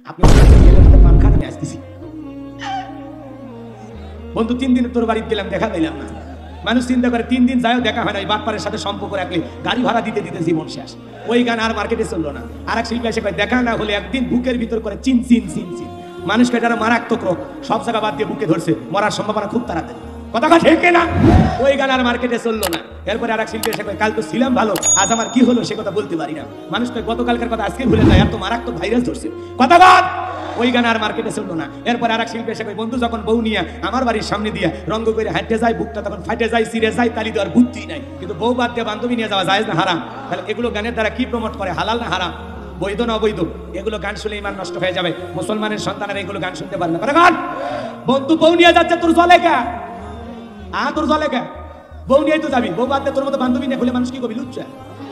আপনি পান খান, আমি আসতেছি। বন্ধু 3 দিন তোর বাড়িতে গেলাম, দেখা দিলাম না। মানুষ চিন্তা করে 3 দিন যায়ও দেখা হয় না, বাটপারের সাথে সম্পর্ক রাখলে গাড়ি ভাড়া দিতে দিতে জীবন শেষ। ওই গান আর মার্কেটে চললো না। আর এক শিল্পী এসে দেখা না হলে একদিন বুকের ভিতর করে চিন চিন চিন চিন। মানুষকে যারা মারাত্মক রোগ, সব জায়গা বাদ দিয়ে বুকে ধরছে, মরার সম্ভাবনা খুব তাড়াতাড়ি। কথা ঠিক না? ওই গান আর মার্কেটে চললো না। এরপরে আর এক শিল্পী এসে কাল তো ছিলাম ভালো, আজ আমার কি হলো সে কথা বলতে পারি না। মানুষকে গতকালকার কথা আজকে ভুলে যায়, এত মারাত্মক ভাইরাস ধরছে। কথা ওই গান আর মার্কেটে চললো না। এরপর আর এক শিল্পী এসে বন্ধু যখন বউ নিয়ে আমার বাড়ির সামনে দিয়ে রঙ্গ করে হাঁটতে যায়, বুকটা তখন ফাটে যায়, সিরে যায়, তালি দেওয়ার বুদ্ধি নাই। কিন্তু বউ বাদ দিয়ে বান্ধবী নিয়ে যাওয়া যায় না হারাম। তাহলে এগুলো গানের দ্বারা কি প্রমোট করে? হালাল না হারাম? বৈধ না অবৈধ? এগুলো গান শুনে ইমান নষ্ট হয়ে যাবে। মুসলমানের সন্তানেরা এগুলো গান শুনতে পারে না। বন্ধু বউ নিয়ে যাচ্ছে, তোর জলে কে? তোর জলে কে? বউ নিয়ে তো যাবি, বউ বাদ দিয়ে তোর মতো বান্ধবী নিয়ে খুলে মানুষ কি করবি? লুচ্চা,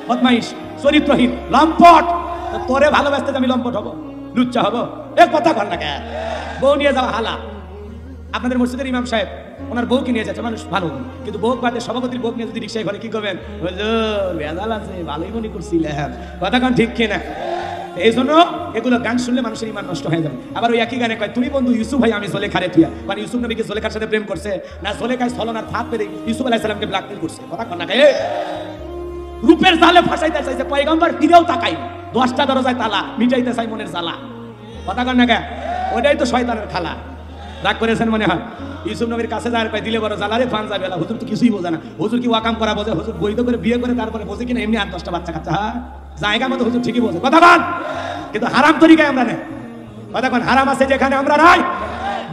বদমাইশ, চরিত্রহীন, লম্পট। তোরে ভালোবাসতে আমি লম্পট হবো, লুচ্চা হবো? এ কথা কর না কে? বউ নিয়ে যাওয়া হালা। আপনাদের মসজিদের ইমাম সাহেব ওনার বউকে নিয়ে যাচ্ছে, মানুষ ভালো, কিন্তু বউ বাদে সভাপতির বউ নিয়ে যদি রিক্সায় ঘরে কি করবেন? ভেজাল আছে, ভালোই মনে করছিলেন। কথা কন ঠিক কিনা? এই জন্য এগুলো গান শুনলে মানুষের ইমান নষ্ট হয়ে যাবে। আবার ওই একই গানে কয়, তুমি বন্ধু ইউসুফ ভাই আমি জোলেখারে তুইয়া, মানে ইউসুফ নবীকে জোলেখার সাথে প্রেম করছে না, জোলেখায় ছলনার ফাঁদ পেরে ইউসুফ আলাইহিস সালামকে ব্ল্যাকমেল করছে। কথা কন না কে? রূপের জালে ফাঁসাইতে চাইছে, পয়গম্বর ফিরেও তাকাই, 10টা দরজায় তালা, মিটাইতে চাই মনের জ্বালা। কথা কন না কে? ওটাই তো শয়তানের খালা। রাগ করেছেন মনে হয়? ইউসুফ নবীর কাছে যাওয়ার পায় দিলে বড় জ্বালারে ফান যাবে। হুজুর তো কিছুই বোঝে না। হুজুর কি ওয়াকাম করা বোঝে? হুজুর বৈধ করে বিয়ে করে তারপরে বোঝে কিনা এমনি 8-10টা বাচ্চা কাচ্চা? হ্যাঁ, জায়গা মতো হুজুর ঠিকই বোঝে। কথা কন। কিন্তু হারাম তরিকায় আমরা নেই। কথা কন। হারাম আছে যেখানে আমরা নাই,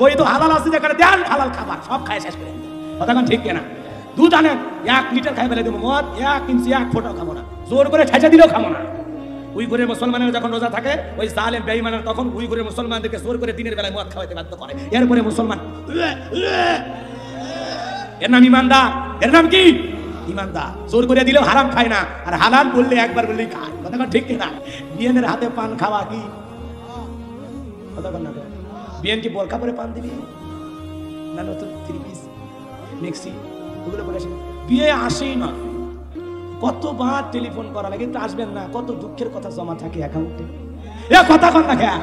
বৈধ হালাল আছে যেখানে দেন হালাল খাবার সব খায় শেষ করে। কথা কন ঠিক কিনা? দুধ আনেন 1 লিটার খাই ফেলে দেবো, মদ 1 ইঞ্চি 1 ফোঁটাও খাবো না, জোর করে ছেঁচা দিলেও খাবো না। উইঘুরের মুসলমানেরা যখন রোজা থাকে, ওই জালেম বেঈমানের তখন উইঘুরের মুসলমানদেরকে জোর করে দিনের বেলায় মদ খাওয়াতে বাধ্য করে। এরপরে মুসলমান, এর নাম ইমানদার। এর নাম কি? ইমানদার। জোর করে দিলেও হারাম খায় না, আর হালাল বললে একবার বললেই খায়। কথা কন ঠিক কিনা? বিয়েনের হাতে পান খাওয়া কি? কথা কন না? বিয়েন কি বোরকা পরে পান দিবি না নতুন 3 পিস মেক্সি ওগুলো পরে আসেন? বিয়ে আসেই না। কতবার টেলিফোন করা লাগে, কিন্তু আসবেন না। কত দুঃখের কথা জমা থাকে অ্যাকাউন্টে। এ কথা কন না খেয়া?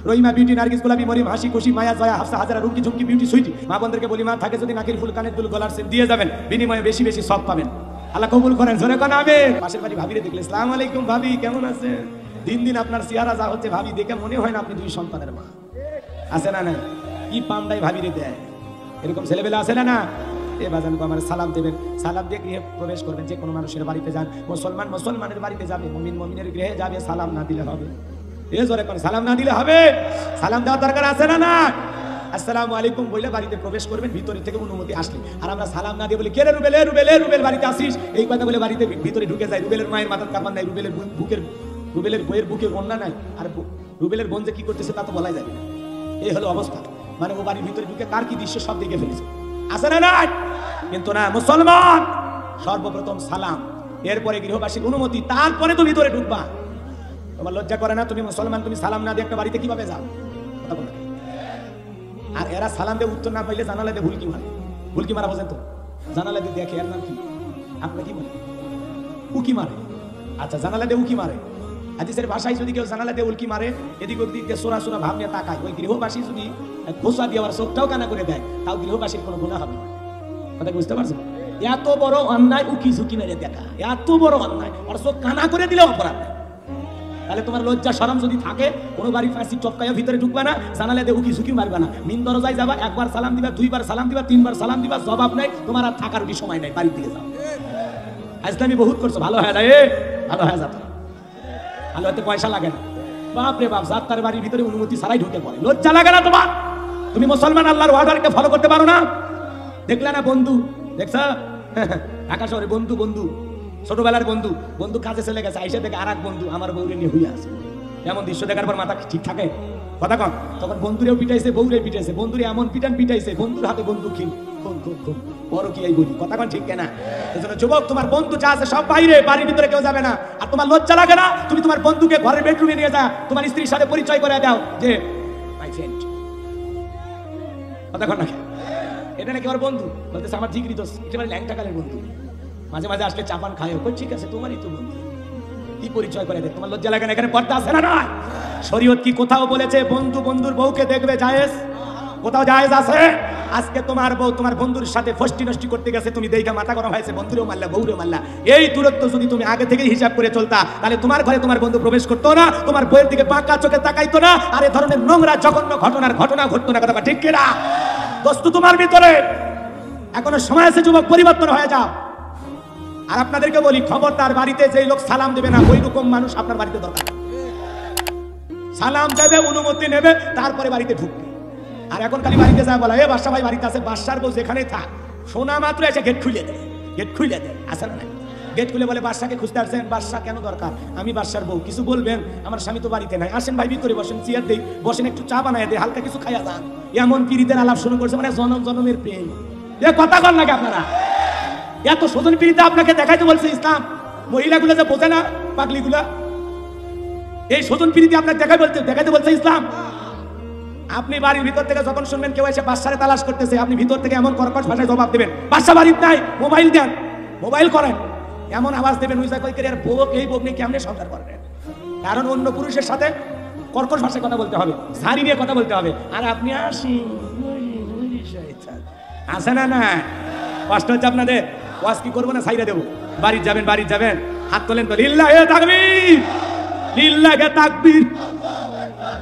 রহিমা বিউটি, নার্গিস, গোলাপি, মরিম, হাসি খুশি, মায়া, জয়া, হাফসা, হাজারা, রুমকি, ঝুমকি, বিউটি, সুইটি। মা বোনদেরকে বলি, মা থাকে যদি নাকের ফুল, কানের দুল, গলার সেন দিয়ে যাবেন, বিনিময়ে বেশি বেশি সব পাবেন। আল্লাহ কবুল করেন। জোরে কোন আমিন। পাশের বাড়ি ভাবিরে দেখলে, আসসালামু আলাইকুম ভাবি, কেমন আছেন? দিন দিন আপনার চেহারা যা হচ্ছে ভাবি, দেখে মনে হয় না আপনি 2 সন্তানের মা। আছে না? না কি পামদাই ভাবিরে দেয়, এরকম ছেলেবেলা আছে না? না এ বাজানকে আমার সালাম দেবেন, সালাম দিয়ে গৃহে প্রবেশ করবেন। যে কোনো মানুষের বাড়িতে যান, মুসলমান মুসলমানের বাড়িতে যাবে, মুমিন মুমিনের গৃহে যাবে, সালাম না দিলে হবে? এ জোরে কোন সালাম না দিলে হবে? সালাম দেওয়ার দরকার আছে না? না আসসালামু আলাইকুম বলে বাড়িতে প্রবেশ করবেন, ভিতরে থেকে অনুমতি আসলে। আর আমরা সালাম না দিয়ে বলি, কে রে রুবেল, রুবেল বাড়িতে আসিস, এই কথা বলে বাড়িতে ভিতরে ঢুকে যায়। রুবেলের মায়ের মাথার কাপড় নাই, রুবেলের বইয়ের বুকে ওন্না নাই, আর রুবেলের বোন যে কি করতেছে তা তো বলাই যাবে না। এই হলো অবস্থা। মানে ও বাড়ির ভিতরে ঢুকে তার কি দৃশ্য সব দেখে ফেলেছে। আছে না? না কিন্তু না, মুসলমান সর্বপ্রথম সালাম, এরপরে গৃহবাসীর অনুমতি, তারপরে তুমি ভিতরে ঢুকবা। তোমার লজ্জা করে না? তুমি মুসলমান, তুমি সালাম না দিয়ে একটা বাড়িতে কিভাবে যাও? আর এরা সালাম দিয়ে উত্তর না পাইলে জানালা দিয়ে ভুলকি মারে। ভুলকি মারা বোঝেন তো? জানালা দিয়ে দেখে, এর নাম কি? আপনার কি বলে? উকি মারে। আচ্ছা, জানালা দিয়ে উকি মারে। হাদিসের ভাষায় যদি কেউ জানালা দিয়ে উল্কি মারে, এদিক ওদিক দিয়ে সোরা সোরা ভাব নিয়ে তাকায়, ওই গৃহবাসী যদি ঘোষা দিয়ে আবার চোখটাও কানা করে দেয়, তাও গৃহবাসীর কোনো গুনাহ হবে না। কথা বুঝতে পারছেন? এত বড় অন্যায় উকি ঝুঁকি মেরে দেখা, এত বড় অন্যায়, আর চোখ কানা করে দিলেও অপরাধ নেই। তাহলে তোমার লজ্জা শরম যদি থাকে, কোনো বাড়ি ফাঁসি চপকাইয়া ভিতরে ঢুকবা না, জানালা দিয়ে উকি ঝুঁকি মারবা না, মিন দরজায় যাবা, 1 বার সালাম দিবা, 2 বার সালাম দিবা, 3 বার সালাম দিবা, জবাব নাই, তোমার আর থাকার সময় নাই, বাড়ির দিকে যাও। আজলামি বহুত করছো, ভালো হয় না? ভালো হয় যাতা, ভালো হতে পয়সা লাগে না। বাপ রে বাপ, যাত্রার বাড়ির ভিতরে অনুমতি ছাড়াই ঢুকে পড়ে, লজ্জা লাগে না তোমার? তুমি মুসলমান, আল্লাহর ওয়ার্ডারকে ফলো করতে পারো না? দেখলে না বন্ধু, দেখছ ঢাকা শহরে বন্ধু ছোটবেলার বন্ধু কাজে চলে গেছে, আইসা থেকে আর এক বন্ধু আমার বউরে নিয়ে হইয়া আছে। এমন দৃশ্য দেখার পর মাথা ঠিক থাকে? কথা কন। তখন বন্ধুরেও পিটাইছে, বউরে পিটাইছে, বন্ধুরে এমন পিটাইছে, বন্ধুর হাতে বন্দুক খিল, বড় কি এই বলি। কথা কন ঠিক কেনা? এই জন্য যুবক, তোমার বন্ধু যা আছে সব বাইরে, বাড়ির ভিতরে কেউ যাবে না। আর তোমার লজ্জা লাগে না? তুমি তোমার বন্ধুকে ঘরের বেডরুমে নিয়ে যা, তোমার স্ত্রীর সাথে পরিচয় করে দাও যে মাই ফ্রেন্ড। কথা কন না? এটা নাকি আমার বন্ধু, বলতেছে আমার জিগরি দোস্ত, এটা মানে ল্যাংটা কালের বন্ধু, মাঝে মাঝে আসলে চাপান খায়। ঠিক আছে, তোমারই তো বন্ধু, কি পরিচয় করে দেয়? তোমার লজ্জা লাগে না? এখানে পর্দা আছে না? নয়। শরীয়ত কি কোথাও বলেছে বন্ধু বন্ধুর বউকে দেখবে জায়েজ? কোথাও জায়েজ আছে? আজকে তোমার বউ তোমার বন্ধুর সাথে ফষ্টি নষ্টি করতে গেছে, তুমি দেখা মাথা গরম হয়েছে, বন্ধুরেও মারলা বউরেও মারলা। এই দূরত্ব যদি তুমি আগে থেকেই হিসাব করে চলতা, তাহলে তোমার ঘরে তোমার বন্ধু প্রবেশ করতো না, তোমার বউয়ের দিকে পাকা চোখে তাকাইতো না, আর এই ধরনের নোংরা জঘন্য ঘটনা ঘটতো না। কথা ঠিক কিনা? দোস্ত তোমার ভিতরে এখনো সময় আছে, যুবক পরিবর্তন হয়ে যাও। আর আপনাদেরকে বলি, খবরদার বাড়িতে যেই লোক সালাম দেবে না, ওই রকম মানুষ আপনার বাড়িতে দরকার। সালাম দেবে, অনুমতি নেবে, তারপরে বাড়িতে ঢুকবে। আর এখন খালি বাড়িতে যা বলা, এ বাদশা ভাই বাড়িতে আছে, বাদশার বউ যেখানেই থাক, শোনা মাত্র এসে গেট খুলে দেয়, গেট খুলে দেয়। আসে না? গেট খুলে বলে, বাদশাকে খুঁজতে আসছেন? বাদশা কেন দরকার? আমি বাদশার বউ, কিছু বলবেন? আমার স্বামী তো বাড়িতে নাই। আসেন ভাই ভিতরে বসেন, চেয়ার দেই, বসেন, একটু চা বানায় দেয়, হালকা কিছু খাইয়া যান। এমন পীড়িতের আলাপ শুরু করছে, মানে জনম জনমের প্রেম। এ কথা বল নাকি আপনারা? এত স্বজন পীড়িতে আপনাকে দেখাইতে বলছে ইসলাম। মহিলাগুলো যে বোঝে না, পাগলিগুলা, এই স্বজন পীড়িতে আপনাকে দেখাইতে বলছে ইসলাম। আপনি বাড়ির ভিতর থেকে যখন শুনবেন কেউ এসে বাদশারে তালাশ করতেছে, আপনি ভিতর থেকে এমন কর্কশ ভাষায় জবাব দেবেন, বাদশা বাড়িতে নাই, মোবাইল দেন, মোবাইল করেন, এমন আওয়াজ দেবেন উইজা কই করে, আর বউ এই বউ নিয়ে কেমনে সংসার করবেন? কারণ অন্য পুরুষের সাথে কর্কশ ভাষায় কথা বলতে হবে, ঝাড়ি দিয়ে কথা বলতে হবে। আর আপনি আসে না? না কষ্ট হচ্ছে আপনাদের? ওয়াজ কি করবো না ছাইরা দেবো? বাড়ি যাবেন, হাত তোলেন তো, লিল্লাহে তাকবীর, লিল্লাহে তাকবীর।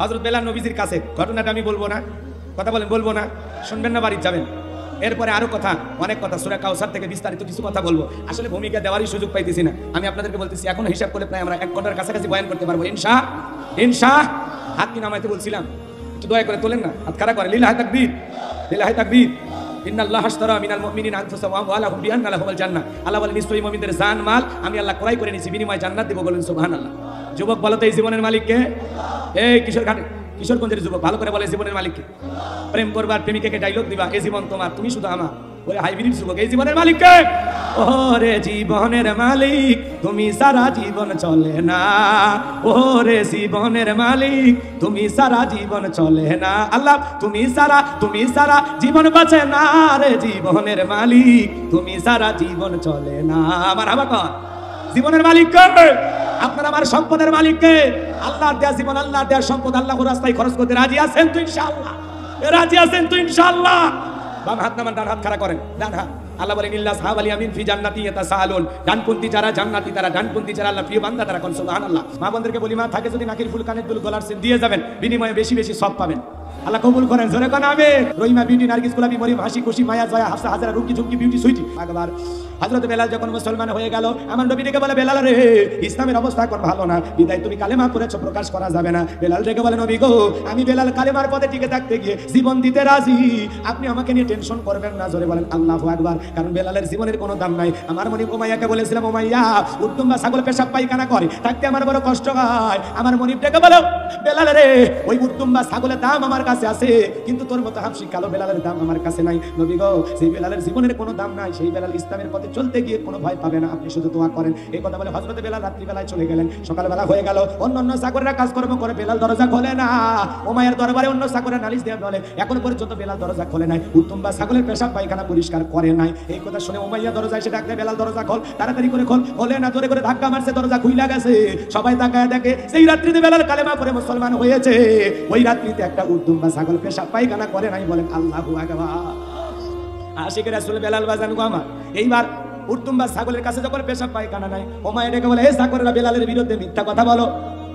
হযরত বেলাল নবীজির কাছে, ঘটনাটা আমি বলবো না, কথা বলেন, বলবো না, শুনবেন না, বাড়ি যাবেন। এরপরে আরো কথা, অনেক কথা, সূরা কাউসার থেকে বিস্তারিত কিছু কথা বলবো। আসলে ভূমিকা দেওয়ারই সুযোগ পাইতেছি না। আমি আপনাদেরকে বলতেছি, এখন হিসাব করলে প্রায় আমরা 1 ঘন্টার কাছাকাছি বয়ান করতে পারবো ইনশাআল্লাহ। হাত কি নামাইতে বলছিলাম, একটু দয়া করে তোলেন না, হাত খাড়া করে, লিল্লাহি তাকবীর, লিল্লাহি তাকবীর। ইন্নাল্লাহা আশতারা মিনাল মুমিনিনা আনফুসাহুম ওয়া আমওয়ালাহুম বিআন্না লাহুমুল জান্নাহ। আল্লাহ বলেন, নিশ্চয়ই মুমিনদের জান মাল আমি আল্লাহ ক্রয় করে নিয়েছি, বিনিময়ে জান্নাত দেব। বলেন সুবহানাল্লাহ। যুবক বলো তো, এই জীবনের মালিক কে? এই কিশোরগঞ্জের যুবক ভালো করে বলে, জীবনের মালিক কে? প্রেম করবার প্রেমিকাকে ডায়লগ দিবা, এই জীবন তোমার, তুমি শুধু আমার। ওরে হাইব্রিড যুবক, এই জীবনের মালিক কে? ওরে জীবনের মালিক তুমি সারা জীবন চলে না, ওরে জীবনের মালিক তুমি সারা জীবন চলে না। আল্লাহ তুমি সারা জীবন বাঁচে না রে, জীবনের মালিক তুমি সারা জীবন চলে না। আমার হাবা কর, জীবনের মালিক কে? আপনার আমার সম্পদের মালিক কে? আল্লাহর দেয়া জীবন, আল্লাহর দেয়া সম্পদ আল্লাহর রাস্তায় খরচ করতে রাজি আছেন তো ইনশাআল্লাহ? রাজি আছেন তো ইনশাআল্লাহ? বাম হাত নামান, ডান হাত খাড়া করেন, ডান হাত। আল্লাহ বলেন, ইল্লা সাহাবাল ইয়ামিন ফি জান্নাতি ইয়াতাসাআলুন। ডানপন্থী যারা জান্নাতি, তারা ডানপন্থী যারা আল্লাহ প্রিয় বান্দা, তারা কোন সুবহানাল্লাহ। মা বোনদেরকে বলি, মা থাকে যদি নাকির ফুল, কানের দুল, গলার সেন দিয়ে যাবেন, বিনিময়ে বেশি বেশি সওয়াব পাবেন। আল্লাহ কবুল করেন, জোরে কোন আমিন। রহিমা বিউটি, নার্গিস, গোলাপি, মরিয়ম, হাসি খুশি, মায়া, জয়া, হাফসা, হাজারা, রুকি ঝুমকি, বিউটি, সুইটি। একবার হযরত বেলাল যখন মুসলমান হয়ে গেল, আমার নবী ডেকে বলে, বেলাল রে, ইসলামের অবস্থা এখন ভালো না, বিদায় তুমি কালেমা পড়েছো, প্রকাশ করা যাবে না। বেলাল ডেকে বলে, নবী গো, আমি বেলাল কালেমার পথে টিকে থাকতে গিয়ে জীবন দিতে রাজি, আপনি আমাকে নিয়ে টেনশন করবেন না। জোরে বলেন আল্লাহু আকবার। কারণ বেলালের জীবনের কোনো দাম নাই। আমার মনিব উমাইয়াকে বলেছিলাম, উমাইয়া উত্তম বা ছাগল পেশাব পায়খানা করে থাকতে আমার বড় কষ্ট হয়। আমার মনিব ডেকে বলো, বেলাল রে, ওই উত্তম বা ছাগলের দাম আমার কাছে আছে, কিন্তু তোর মতো হাফসি কালো বেলালের দাম আমার কাছে নাই। নবী গো, সেই বেলালের জীবনের কোনো দাম নাই, সেই বেলাল ইসলামের পথে চলতে গিয়ে কোনো ভয় পাবে না, আপনি শুধু দোয়া করেন। এই কথা বলে হযরত বেলাল রাত্রিবেলায় চলে গেলেন। সকালবেলা হয়ে গেল, অন্য চাকররা কাজকর্ম করে, বেলাল দরজা খোলে না। উমাইয়ার দরবারে অন্য চাকররা নালিশ দিয়ে বলে, এখন পর্যন্ত বেলাল দরজা খোলে নাই, উত্তম বা ছাগলের পেশাব পায়খানা পরিষ্কার করে নাই। এই কথা শুনে উমাইয়া দরজা এসে ডাকতে, বেলাল দরজা খোল, তাড়াতাড়ি করে খোল। খোলে না, জোরে করে ধাক্কা মারছে, দরজা খুইলা গেছে। সবাই তাকায় দেখে, সেই রাত্রিতে বেলাল কালেমা পড়ে মুসলমান হয়েছে। ওই রাত্রিতে একটা উত্তম বা ছাগল পেশাব পায়খানা করে নাই। বলেন আল্লাহু আকবার। আশিক রাসূল বেলাল বাজান গো আমার। এইবার উত্তম বা ছাগলের কাছে যখন পেশাব পায়খানা নাই, উমাইয়া ডেকে বলে, হে চাকরেরা, বেলালের বিরুদ্ধে মিথ্যা কথা বলো।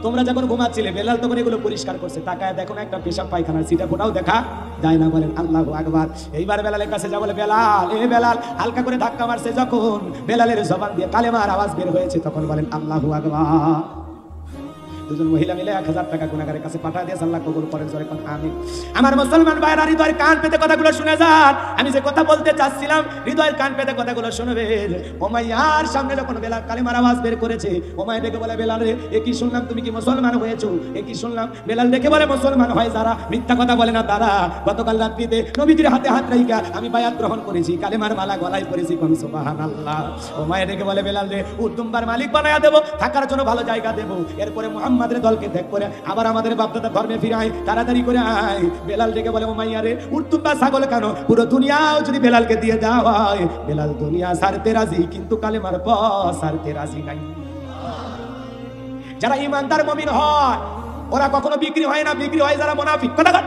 তোমরা যখন ঘুমাচ্ছিলে, বেলাল তখন এগুলো পরিষ্কার করছে, তাকায় দেখো না একটা পেশাব পায়খানার সিটা ফোটাও দেখা যায় না। বলেন আল্লাহু আকবার। এইবার বেলালের কাছে যা বলে, বেলাল, এ বেলাল, হালকা করে ধাক্কা মারছে যখন, বেলালের জবান দিয়ে কালেমার আওয়াজ বের হয়েছে, তখন বলেন আল্লাহু আকবার। দুজন মহিলা মিলে 1000 টাকা গুনাহগারের কাছে পাঠিয়ে দিয়েছে, আল্লাহ কবুল করেন, জোরে কোন আমিন। আমার মুসলমান ভাইরা, হৃদয়ের কান পেতে কথাগুলো শুনে যান। আমি যে কথা বলতে চাচ্ছিলাম, হৃদয়ের কান পেতে কথাগুলো শুনবেন। উমাইয়ার সামনে যখন বেলাল কালেমার আওয়াজ বের করেছে, উমাইয়া ডেকে বলে, বেলাল রে, এ কি শুনলাম, তুমি কি মুসলমান হয়েছো? এ কি শুনলাম? বেলাল ডেকে বলে, মুসলমান হয় যারা, মিথ্যা কথা বলে না তারা। গতকাল রাত্রিতে নবীজির হাতে হাত রাইখা আমি বায়াত গ্রহণ করেছি, কালেমার মালা গলায় পরেছি, কোন সুবহানাল্লাহ। উমাইয়া ডেকে বলে, বেলাল রে, উত্তমবার মালিক বানায়া দেব, থাকার জন্য ভালো জায়গা দেব, এরপরে মুহাম্মাদের দলকে ত্যাগ করে আবার আমাদের বাপদাদা ধর্মে ফিরে আয়, তাড়াতাড়ি করে আয়। বেলাল ডেকে বলে, উমাইয়া রে, উত্তম বা ছাগল কেন, পুরো দুনিয়াও যদি বেলালকে দিয়ে দেওয়া হয়, বেলাল দুনিয়া ছাড়তে রাজি, কিন্তু কালেমার পথ ছাড়তে রাজি নাই। যারা ইমানদার মুমিন হয় ওরা কখনো বিক্রি হয় না, বিক্রি হয় যারা মুনাফিক। কথা বল।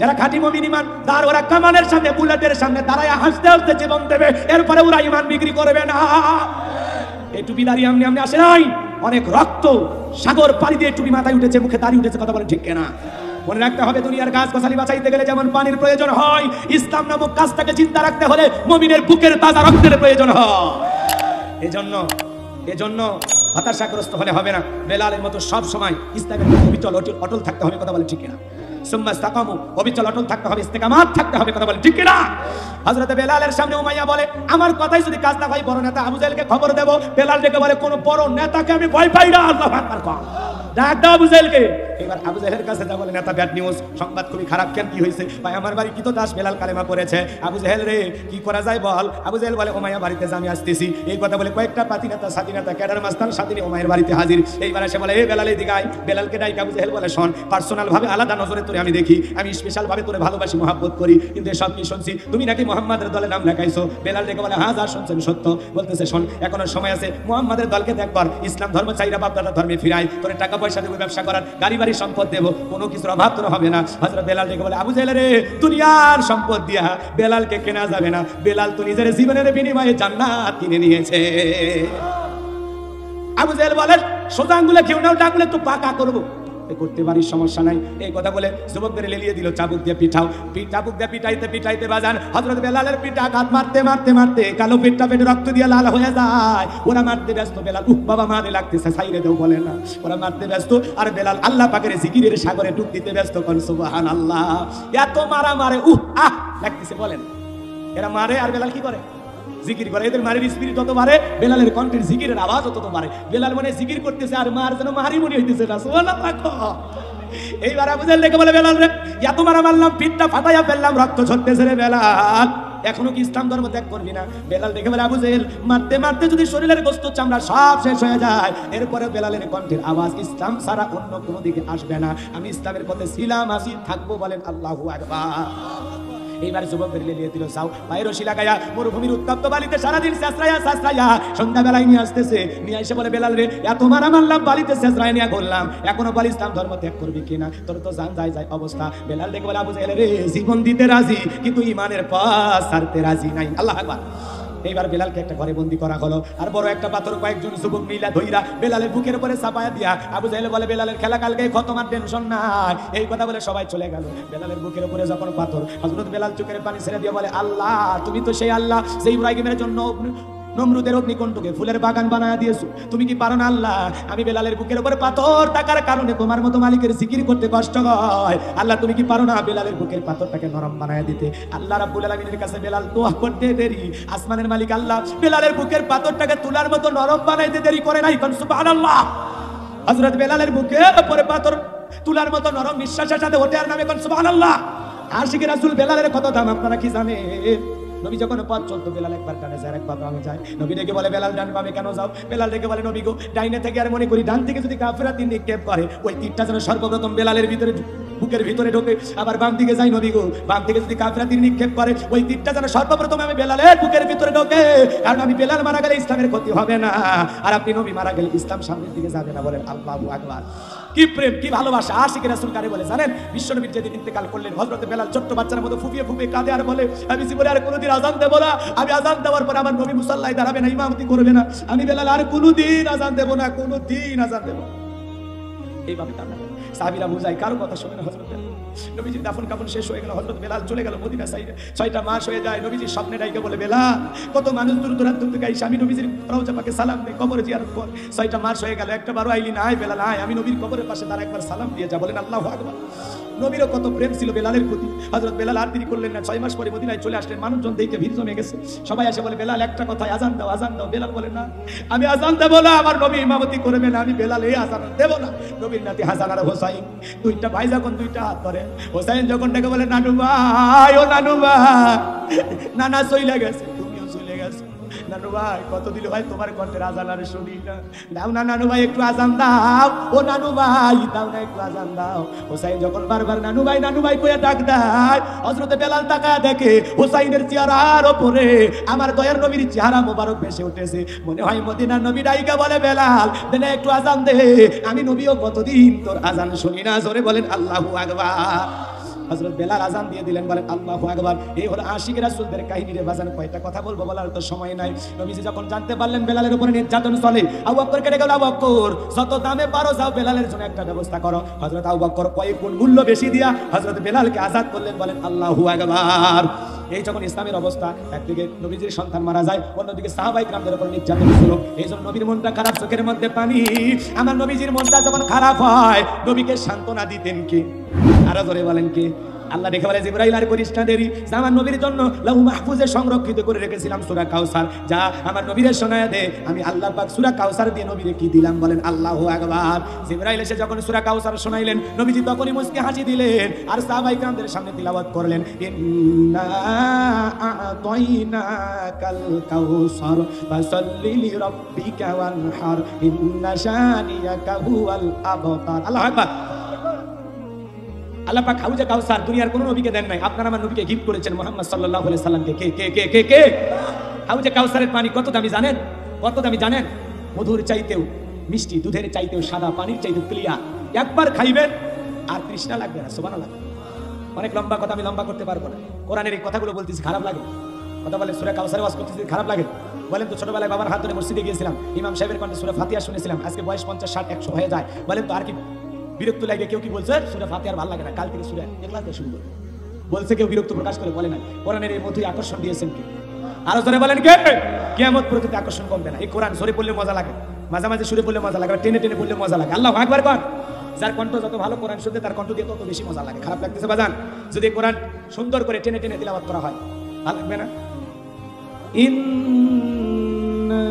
যারা খাঁটি মুমিন ইমানদার ওরা কামানের সামনে বুলেটের সামনে দাঁড়ায় হাসতে হাসতে জীবন দেবে, এরপরে ওরা ইমান বিক্রি করবে না। এই টুপি দাঁড়িয়ে আমনি আমনি আসে নাই, অনেক রক্ত সাগর পাড়ি দিয়ে টুপি মাথায় উঠেছে, মুখে দাড়ি উঠেছে। কথা বলেন ঠিক কিনা? মনে রাখতে হবে দুনিয়ার গাছ গাছালি বাঁচাইতে গেলে যেমন পানির প্রয়োজন হয়, ইসলাম নামক কাজটাকে চিন্তা রাখতে হলে মুমিনের বুকের তাজা রক্তের প্রয়োজন হয়। এজন্য হতাশাগ্রস্ত হলে হবে না, বেলালের মতো সব সময় ইসলামের অবিচল অটল থাকতে হবে। কথা বলে ঠিক কিনা? সুম্মা ইসতাকামু, অবিচল অটল থাকতে হবে, ইস্তেকামাত থাকতে হবে। কথা বলে ঠিক কিনা? হযরত বেলালের সামনে উমাইয়া বলে, আমার কথাই যদি কাজ না হয় বড় নেতা আবু জাহেলকে খবর দেব। বেলাল ডেকে বলে, কোন বড় নেতাকে আমি ভয় পাই না। আল্লাহু আকবার কর, ডাক দাও আবু জাহেলকে। এবার আবু জাহেলের কাছে যা বলে, নেতা ব্যাড নিউজ, সংবাদ খুবই খারাপ। কেন, কি হয়েছে? ভাই আমার বাড়ি কি তো দাস বেলাল কালেমা পড়েছে। আবু জাহেল রে কি করা যায় বল। আবু জাহেল বলে, উমাইয়া বাড়িতে যা, আমি আসতেছি। এই কথা বলে কয়েকটা পাতি নেতা সাথী নেতা ক্যাডার মাস্তান সাথী নিয়ে উমাইয়ার বাড়িতে হাজির। এইবার এসে বলে, এই বেলাল এদিকে আয়। বেলালকে ডাইক আবু জাহেল বলে, শোন, পার্সোনাল ভাবে আলাদা নজরে তোরে আমি দেখি, আমি স্পেশাল ভাবে তোরে ভালোবাসি মহব্বত করি, কিন্তু এসব কি শুনছি তুমি নাকি মুহাম্মাদের দলে নাম লেখাইছো। বেলাল ডেকে বলে, হ্যাঁ যা শুনছেন সত্য। বলতেছে, শোন, এখনো সময় আছে, মুহাম্মাদের দলকে দেখবার, ইসলাম ধর্ম চাইরা বাপদাদার ধর্মে ফিরাই, তোরে টাকা পয়সা দেবো, ব্যবসা করার, গাড়ি বাড়ি সম্পদ দেবো, কোনো কিছুর অভাব তোর হবে না। হযরত বেলাল ডেকে বলে, আবু জাহেল রে, দুনিয়ার সম্পদ দিয়া বেলালকে কেনা যাবে না। বেলাল তো নিজের জীবনের বিনিময়ে জান্নাত কিনে নিয়েছে। আবু জাহেল বলে, সোজা আঙ্গুলে কেউ নাও, ডাঙ্গুলে তো পাকা করবো, করতে পারি, সমস্যা নাই। এই কথা বলে যুবকদের লেলিয়ে দিল চাবুক দিয়ে পিঠাও। চাবুক দিয়ে পিটাইতে পিটাইতে বাজান হযরত বেলালের পিঠা আঘাত মারতে মারতে মারতে কালো পেটটা পেটে রক্ত দিয়ে লাল হয়ে যায়। ওরা মারতে ব্যস্ত, বেলাল বাবা মারে লাগতেছে, সাইরে দেও বলে না। ওরা মারতে ব্যস্ত, আর বেলাল আল্লাহ পাকের জিকিরের সাগরে ডুব দিতে ব্যস্ত। কোন সুবহানাল্লাহ। এত মারা মারে লাগতেছে, বলেন। এরা মারে আর বেলাল কি করে? জিকির করে। এদের মারের স্পিরিট যত বাড়ে, বেলালের কণ্ঠের জিকিরের আওয়াজ তত বাড়ে। বেলাল মনে জিকির করতেছে আর মার যেন মারি মনে হইতেছে না। সুবহানাল্লাহ। এইবার আবু জাহেল দেখে বলে, বেলাল রে, এত মারা মারলাম, পিঠটা ফাটাইয়া ফেললাম, রক্ত ঝরতেছে রে বেলাল, এখনো কি ইসলাম ধর্ম ত্যাগ করবি না? বেলাল দেখে বলে, আবু জাহেল, মারতে মারতে যদি শরীরের গোশত চামড়া সব শেষ হয়ে যায়, এরপরে বেলালের কণ্ঠের আওয়াজ ইসলাম ছাড়া অন্য কোনো দিকে আসবে না। আমি ইসলামের পথে ছিলাম, আসি, থাকবো। বলেন আল্লাহু আকবার। এইবার যুবকদের লেলিয়ে দিল, যাও ভাই রশি লাগাইয়া মরুভূমির উত্তপ্ত বালিতে সারাদিন চেঁচড়াইয়া সন্ধ্যাবেলায় নিয়ে আসতেছে। নিয়ে এসে বলে, বেলাল রে, এত মারা মারলাম, বালিতে চেঁচড়াই নিয়ে ঘুরলাম, এখনো বল ইসলাম ধর্ম ত্যাগ করবি কিনা? তোর তো জান যায় অবস্থা। বেলাল দেখে বলে, আবু জাহেল রে, জীবন দিতে রাজি, কিন্তু ইমানের পথ ছাড়তে রাজি নাই। আল্লাহু আকবার। এইবার বেলালকে একটা ঘরে বন্দি করা হলো, আর বড় একটা পাথর কয়েকজন যুবক মিলা ধইরা বেলালের বুকের উপরে চাপায়া দিয়া আবু জাহেল বলে, বেলালের খেলা কালকে খতম, আর টেনশন নাই। এই কথা বলে সবাই চলে গেল। বেলালের বুকের উপরে যখন পাথর, হযরত বেলাল চোখের পানি ছেড়ে দিয়ে বলে, আল্লাহ, তুমি তো সেই আল্লাহ যে ইব্রাহিমের জন্য নমরুদের অগ্নিকুণ্ডকে ফুলের বাগান বানায় দিয়েছো। তুমি কি পারো না আল্লাহ? আমি বেলালের বুকের উপরে পাথর থাকার কারণে তোমার মতো মালিকের জিকির করতে কষ্ট হয়। আল্লাহ, তুমি কি পারো না বেলালের বুকের পাথরটাকে নরম বানায় দিতে? আল্লাহ রাব্বুল আলামিনের কাছে বেলাল দোয়া করতে দেরি, আসমানের মালিক আল্লাহ বেলালের বুকের পাথরটাকে তুলার মতো নরম বানাইতে দেরি করে নাই। সুবহানাল্লাহ। হযরত বেলালের বুকের উপরে পাথর তুলার মতো নরম বিশ্বাসের সাথে ওঠে, আর নামে কোন সুবহানাল্লাহ। আশিক রাসূল বেলালের কত দাম আপনারা কি জানেন? নবী যখন পথ চলতো, বেলাল একবার ডানে যায়, একবার বামে যায়। নবী ডেকে বলে, বেলাল ডান বামে কেন যাও? বেলাল ডেকে বলে, নবী গো, ডাইনে থেকে আর মনে করি ডান থেকে যদি কাফেররা তীর নিক্ষেপ করে, ওই তীরটা যেন সর্বপ্রথম বেলালের ভিতরে বুকের ভিতরে ঢোকে। আবার বাম দিকে যাই, নবী গো, বাম থেকে যদি কাফেররা তীর নিক্ষেপ করে, ওই তীরটা যেন সর্বপ্রথম আমি বেলালের বুকের ভিতরে ঢোকে। কারণ আমি বেলাল মারা গেলে ইসলামের ক্ষতি হবে না, আর আপনি নবী মারা গেলে ইসলাম সামনের দিকে যাবে না। বলেন আল্লাহু আকবার। কি প্রেম, কি ভালোবাসা! আশিক রাসূল কারে বলে জানেন? বিশ্বনবী যেদিন ইন্তেকাল করলেন, হযরত বেলাল ছোট্ট বাচ্চার মতো ফুপিয়ে ফুপিয়ে কাঁদে আর বলে, আমি জীবনে আর কোনোদিন আযান দেব না। আমি আযান দেওয়ার পর আমার নবী মুসাল্লায় দাঁড়াবে না, ইমামতি করবে না। আমি বেলাল আর কোনোদিন আযান দেব না, কোনোদিন আযান দেব না। এইভাবে কাঁদে। সাহাবীরা বুঝায়, কারো কথা শুনে না। হযরত নবীজির দাফন কাফন শেষ হয়ে গেল, হযরত বেলাল চলে গেল মদিনা সাইডে। 6টা মাস হয়ে যায়। নবীজির স্বপ্নে ডাইকে বলে, বেলাল, কত মানুষ দূর দূরান্ত থেকে আইসা আমি নবীজির রওজা পাকে সালাম দেই, কবরে জিয়ারত কর। 6টা মাস হয়ে গেল, একটা বারো আইলি না। বেলাল আয়, আমি নবীর কবরের পাশে তার একবার সালাম দিয়ে যা। বলেন আল্লাহু আকবার। নবীরও কত প্রেম ছিল বেলালের প্রতি। হযরত বেলাল আর দেরি করলেন না, 6 মাস পরে মদিনায় চলে আসলেন। মানুষজন দেখে ভিড় জমে গেছে। সবাই এসে বলে, বেলাল একটা কথা, আযান দাও, আযান দাও। বেলাল বলে, না, আমি আযান দেব না, আমার নবী ইমামতি করবে না, আমি বেলাল এই আযান দেব না। নবীর নাতি হাসান আর হোসাইন, দুইটা ভাই যখন দুইটা হাত ধরে, হোসাইন যখন ডেকে বলে, নানু ভাই, ও নানু ভাই, নানা চলে গেছে, তুমিও চলে গেছো। নানু ভাই কত দিল ভাই তোমার কণ্ঠের আজান আর শুনি না, দাও না নানু ভাই একটু আজান দাও, ও নানু ভাই দাও না একটু আজান দাও। হোসাইন যখন বারবার নানু ভাই কইয়া ডাক দেয়, হযরত বেলাল তাকায় দেখে হোসাইনের চেহারার উপরে আমার দয়ার নবীর চেহারা মোবারক ভেসে উঠেছে। মনে হয় মদিনার নবী ডাইকা বলে, বেলাল দেনা একটু আজান দে, আমি নবীও কতদিন তোর আজান শুনি না। জোরে বলেন আল্লাহু আকবার। হযরত বেলাল আজান দিয়ে দিলেন, বলেন আল্লাহু আকবার। এই হলো আশিক রাসূলদের কাহিনী রে বাজান। কয়টা কথা বলবো, বলার তো সময় নাই। নবীজি যখন জানতে পারলেন বেলালের উপরে নির্যাতন চলে, আবু বকর কেটে গেল, আবু বকর যত দামে পারো যাও বেলালের জন্য একটা ব্যবস্থা করো। হযরত আবু বকর কয়েক গুণ মূল্য বেশি দিয়া হযরত বেলালকে আজাদ করলেন, বলেন আল্লাহু আকবার। এই যখন ইসলামের অবস্থা, একদিকে নবীজির সন্তান মারা যায়, অন্যদিকে সাহাবায়ে কিরামদের উপর নির্যাতন ছিল। এই জন্য নবীর মনটা খারাপ, চোখের মধ্যে পানি। আমার নবীজির মনটা যখন খারাপ হয়, নবীকে সান্ত্বনা দিতেন কে? আরো জোরে বলেন কে? আল্লাহ দেখে বলে, জিবরাইল আর করিস না দেরি, আমার নবীর জন্য লাহু মাহফুজে সংরক্ষিত করে রেখেছিলাম সূরা কাউসার, যা আমার নবীরে শোনায় দে। আমি আল্লাহ পাক সূরা কাউসার দিয়ে নবীরে কি দিলাম, বলেন আল্লাহু আকবার। জিবরাইল এসে যখন সূরা কাউসার শোনাইলেন, নবীজি তখনই মুচকি হাসি দিলেন আর সাহাবায়ে কিরামদের সামনে তিলাওয়াত করলেন, ইন্না আ'তাইনাকাল কাউসার ফাসাল্লি লিরাব্বিকা ওয়ানহার ইন্না শানিয়াকা হুয়াল আবতার। আল্লাহু আকবার। আল্লাহ পাক হাউজে কাউসার দুনিয়ার কোন নবীকে দেন নাই, আপনারা আমার নবীকে গিফট করেছেন মুহাম্মদ সাল্লাল্লাহু আলাইহি সাল্লামকে। কে কে কে কে কে? হাউজে কাউসারের পানি কত দামি জানেন? কত দামি জানেন? মধুর চাইতেও মিষ্টি, দুধের চাইতেও সাদা, পানির চাইতেও ক্লিয়ার। একবার খাইবেন আর তৃষ্ণা লাগবে না। সুবহানাল্লাহ। অনেক লম্বা কথা, আমি লম্বা করতে পারবো না। কোরআনের এই কথাগুলো বলতেছি, খারাপ লাগে? কথা বলে সূরা কাউসারে ওয়াজ করতেছি, খারাপ লাগে? বলেন তো, ছোটবেলায় বাবার হাত ধরে মসজিদে গিয়েছিলাম, ইমাম সাহেবের কণ্ঠে সূরা ফাতিহা শুনেছিলাম, আজকে বয়স 50, 60, 100 হয়ে যায়। বলেন তো আর কি বিরক্ত লাগে? কেউ কি বলছে সূরা ফাতিহা আর ভালো লাগে না, কাল থেকে সূরা ইখলাস দিয়ে শুরু করব? বলছে কেউ বিরক্ত প্রকাশ করে? বলে না। কোরআনের এই মধুই আকর্ষণ দিয়েছেন কে? আরো জোরে বলেন কে? কিয়ামত পর্যন্ত আকর্ষণ কমবে না। এই কোরআন জোরে পড়লে মজা লাগে, মাঝে মাঝে সুরে পড়লে মজা লাগে, টেনে টেনে পড়লে মজা লাগে। আল্লাহু আকবার কর। যার কণ্ঠ যত ভালো কোরআন শুনতে, তার কণ্ঠ দিয়ে তত বেশি মজা লাগে। খারাপ লাগতেছে বাজান? যদি কোরআন সুন্দর করে টেনে টেনে তিলাওয়াত করা হয়, ভালো লাগবে না? ইন্না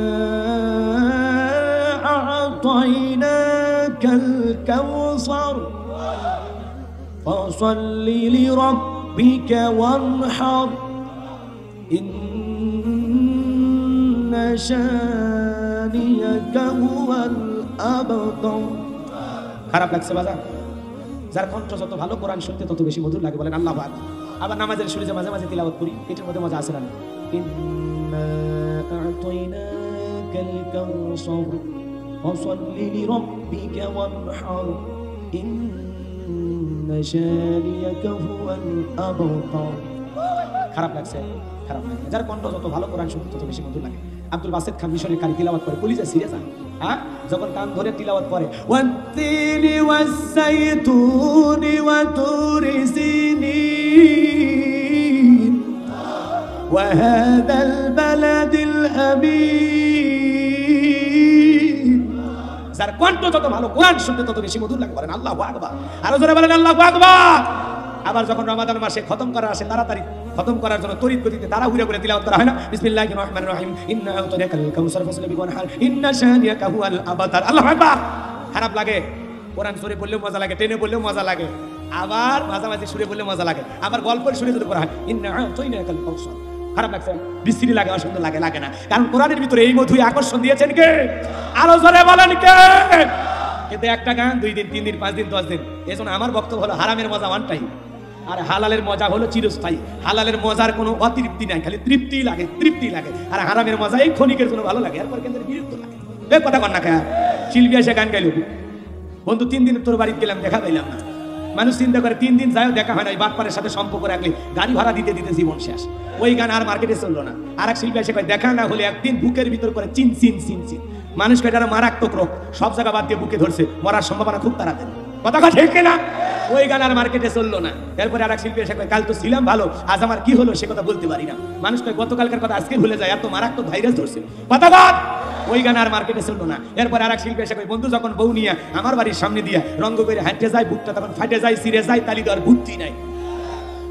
আ'তাইনাকাল কাউসার ফাসাল্লি লিরাব্বিকা ওয়ানহার ইন্না শানিয়াকা হুয়াল আবতার। খারাপ লাগছে বাজার? যার কণ্ঠ যত ভালো কোরআন শুনতে তত বেশি মধুর লাগে, বলেন আল্লাহু আকবার। আবার নামাজের সুরে যে মাঝে মাঝে তিলাওয়াত করি, এটার মধ্যে মজা আছে না? ইন্না আ'তাইনাকাল কাউসার ফাসাল্লি লিরাব্বিকা ওয়ানহার ইন্না শানিয়াকা হুয়াল আবতার। খারাপ লাগছে? খারাপ লাগে। যার কণ্ঠ যত ভালো কোরআন শুনতে তত বেশি মধুর লাগে। আব্দুল বাসেত খান মিশরের কারি তিলাওয়াত করে, কলিজা সিরিয়াস হয়। হ্যাঁ, যখন কান ধরে তিলাওয়াত করে, ওয়াত্তিনি ওয়াস-সাইতুনি ওয়া তুরি সিনিন ওয়া হাদাল বালাদিল আমিন। যার কণ্ঠ যত ভালো কোরআন শুনতে তত বেশি মধুর লাগে, বলেন আল্লাহু আকবার। আরো জোরে বলেন আল্লাহু আকবার। আবার যখন রমাদান মাসে খতম করা আসে, তাড়াতাড়ি খতম করার জন্য তড়িৎ গতিতে তাড়াহুড়ো করে তিলাওয়াত করা হয় না? বিসমিল্লাহির রহমানির রহিম, ইন্না আ'তাইনাকাল কাউসার ফাসল্লি লিওয়ানহার ইন্না শানিয়াকা হুয়াল আবতার। আল্লাহু আকবার। খারাপ লাগে? কোরআন সুরে পড়লেও মজা লাগে, টেনে পড়লেও মজা লাগে, আবার মাঝামাঝি সুরে পড়লেও মজা লাগে, আবার গল্পের সুরে যদি পড়া হয় ইন্না আ'তাইনাকাল কাউসার। খারাপ লাগছে? বিশ্রী লাগে, অসুন্দর লাগে? লাগে না। কারণ কোরআনের ভিতরে এই মধুই আকর্ষণ দিয়েছেন কে? আরো জোরে বলেন কে? কিন্তু একটা গান 2 দিন, 3 দিন, 5 দিন, 10 দিন। এজন্য আমার বক্তব্য হলো হারামের মজা ওয়ান টাইম, আর হালালের মজা হলো চিরস্থায়ী। হালালের মজার কোনো অতৃপ্তি নাই, খালি তৃপ্তি লাগে, তৃপ্তি লাগে। আর হারামের মজা এই ক্ষণিকের জন্য ভালো লাগে, এরপর কিন্তু বিরক্ত লাগে। এই কথা কন না কেন? শিল্পী এসে গান গাইল, বন্ধু 3 দিন তোর বাড়িতে গেলাম, দেখা পাইলাম না। মানুষ চিন্তা করে 3 দিন যায়ও দেখা হয় না, ওই বাটপারের সাথে সম্পর্ক রাখলে গাড়ি ভাড়া দিতে দিতে জীবন শেষ। ওই গান আর মার্কেটে চললো না। আর এক শিল্পী এসে কয়, দেখা না হলে একদিন বুকের ভিতর করে চিন চিন চিন চিন। মানুষ কয় এটা মারাত্মক রোগ, সব জায়গা বাদ দিয়ে বুকে ধরছে, মরার সম্ভাবনা খুব তাড়াতাড়ি। কথা ঠিক না? ওই গান আর মার্কেটে চললো না। এরপরে আর এক শিল্পী এসে কয়, কাল তো ছিলাম ভালো, আজ আমার কি হলো সে কথা বলতে পারি না। মানুষ কয় গতকালকার কথা আজকে ভুলে যায়, এত মারাত্মক ভাইরাস ধরছে। কথা ওই গান আর মার্কেটে চললো না। এরপরে আর এক শিল্পী এসে কয়, বন্ধু যখন বউ নিয়ে আমার বাড়ির সামনে দিয়ে রঙ্গ করে হাঁটতে যায়, বুকটা তখন ফাটে যায়, সিরে যায়, তালি দেওয়ার বুদ্ধি নাই।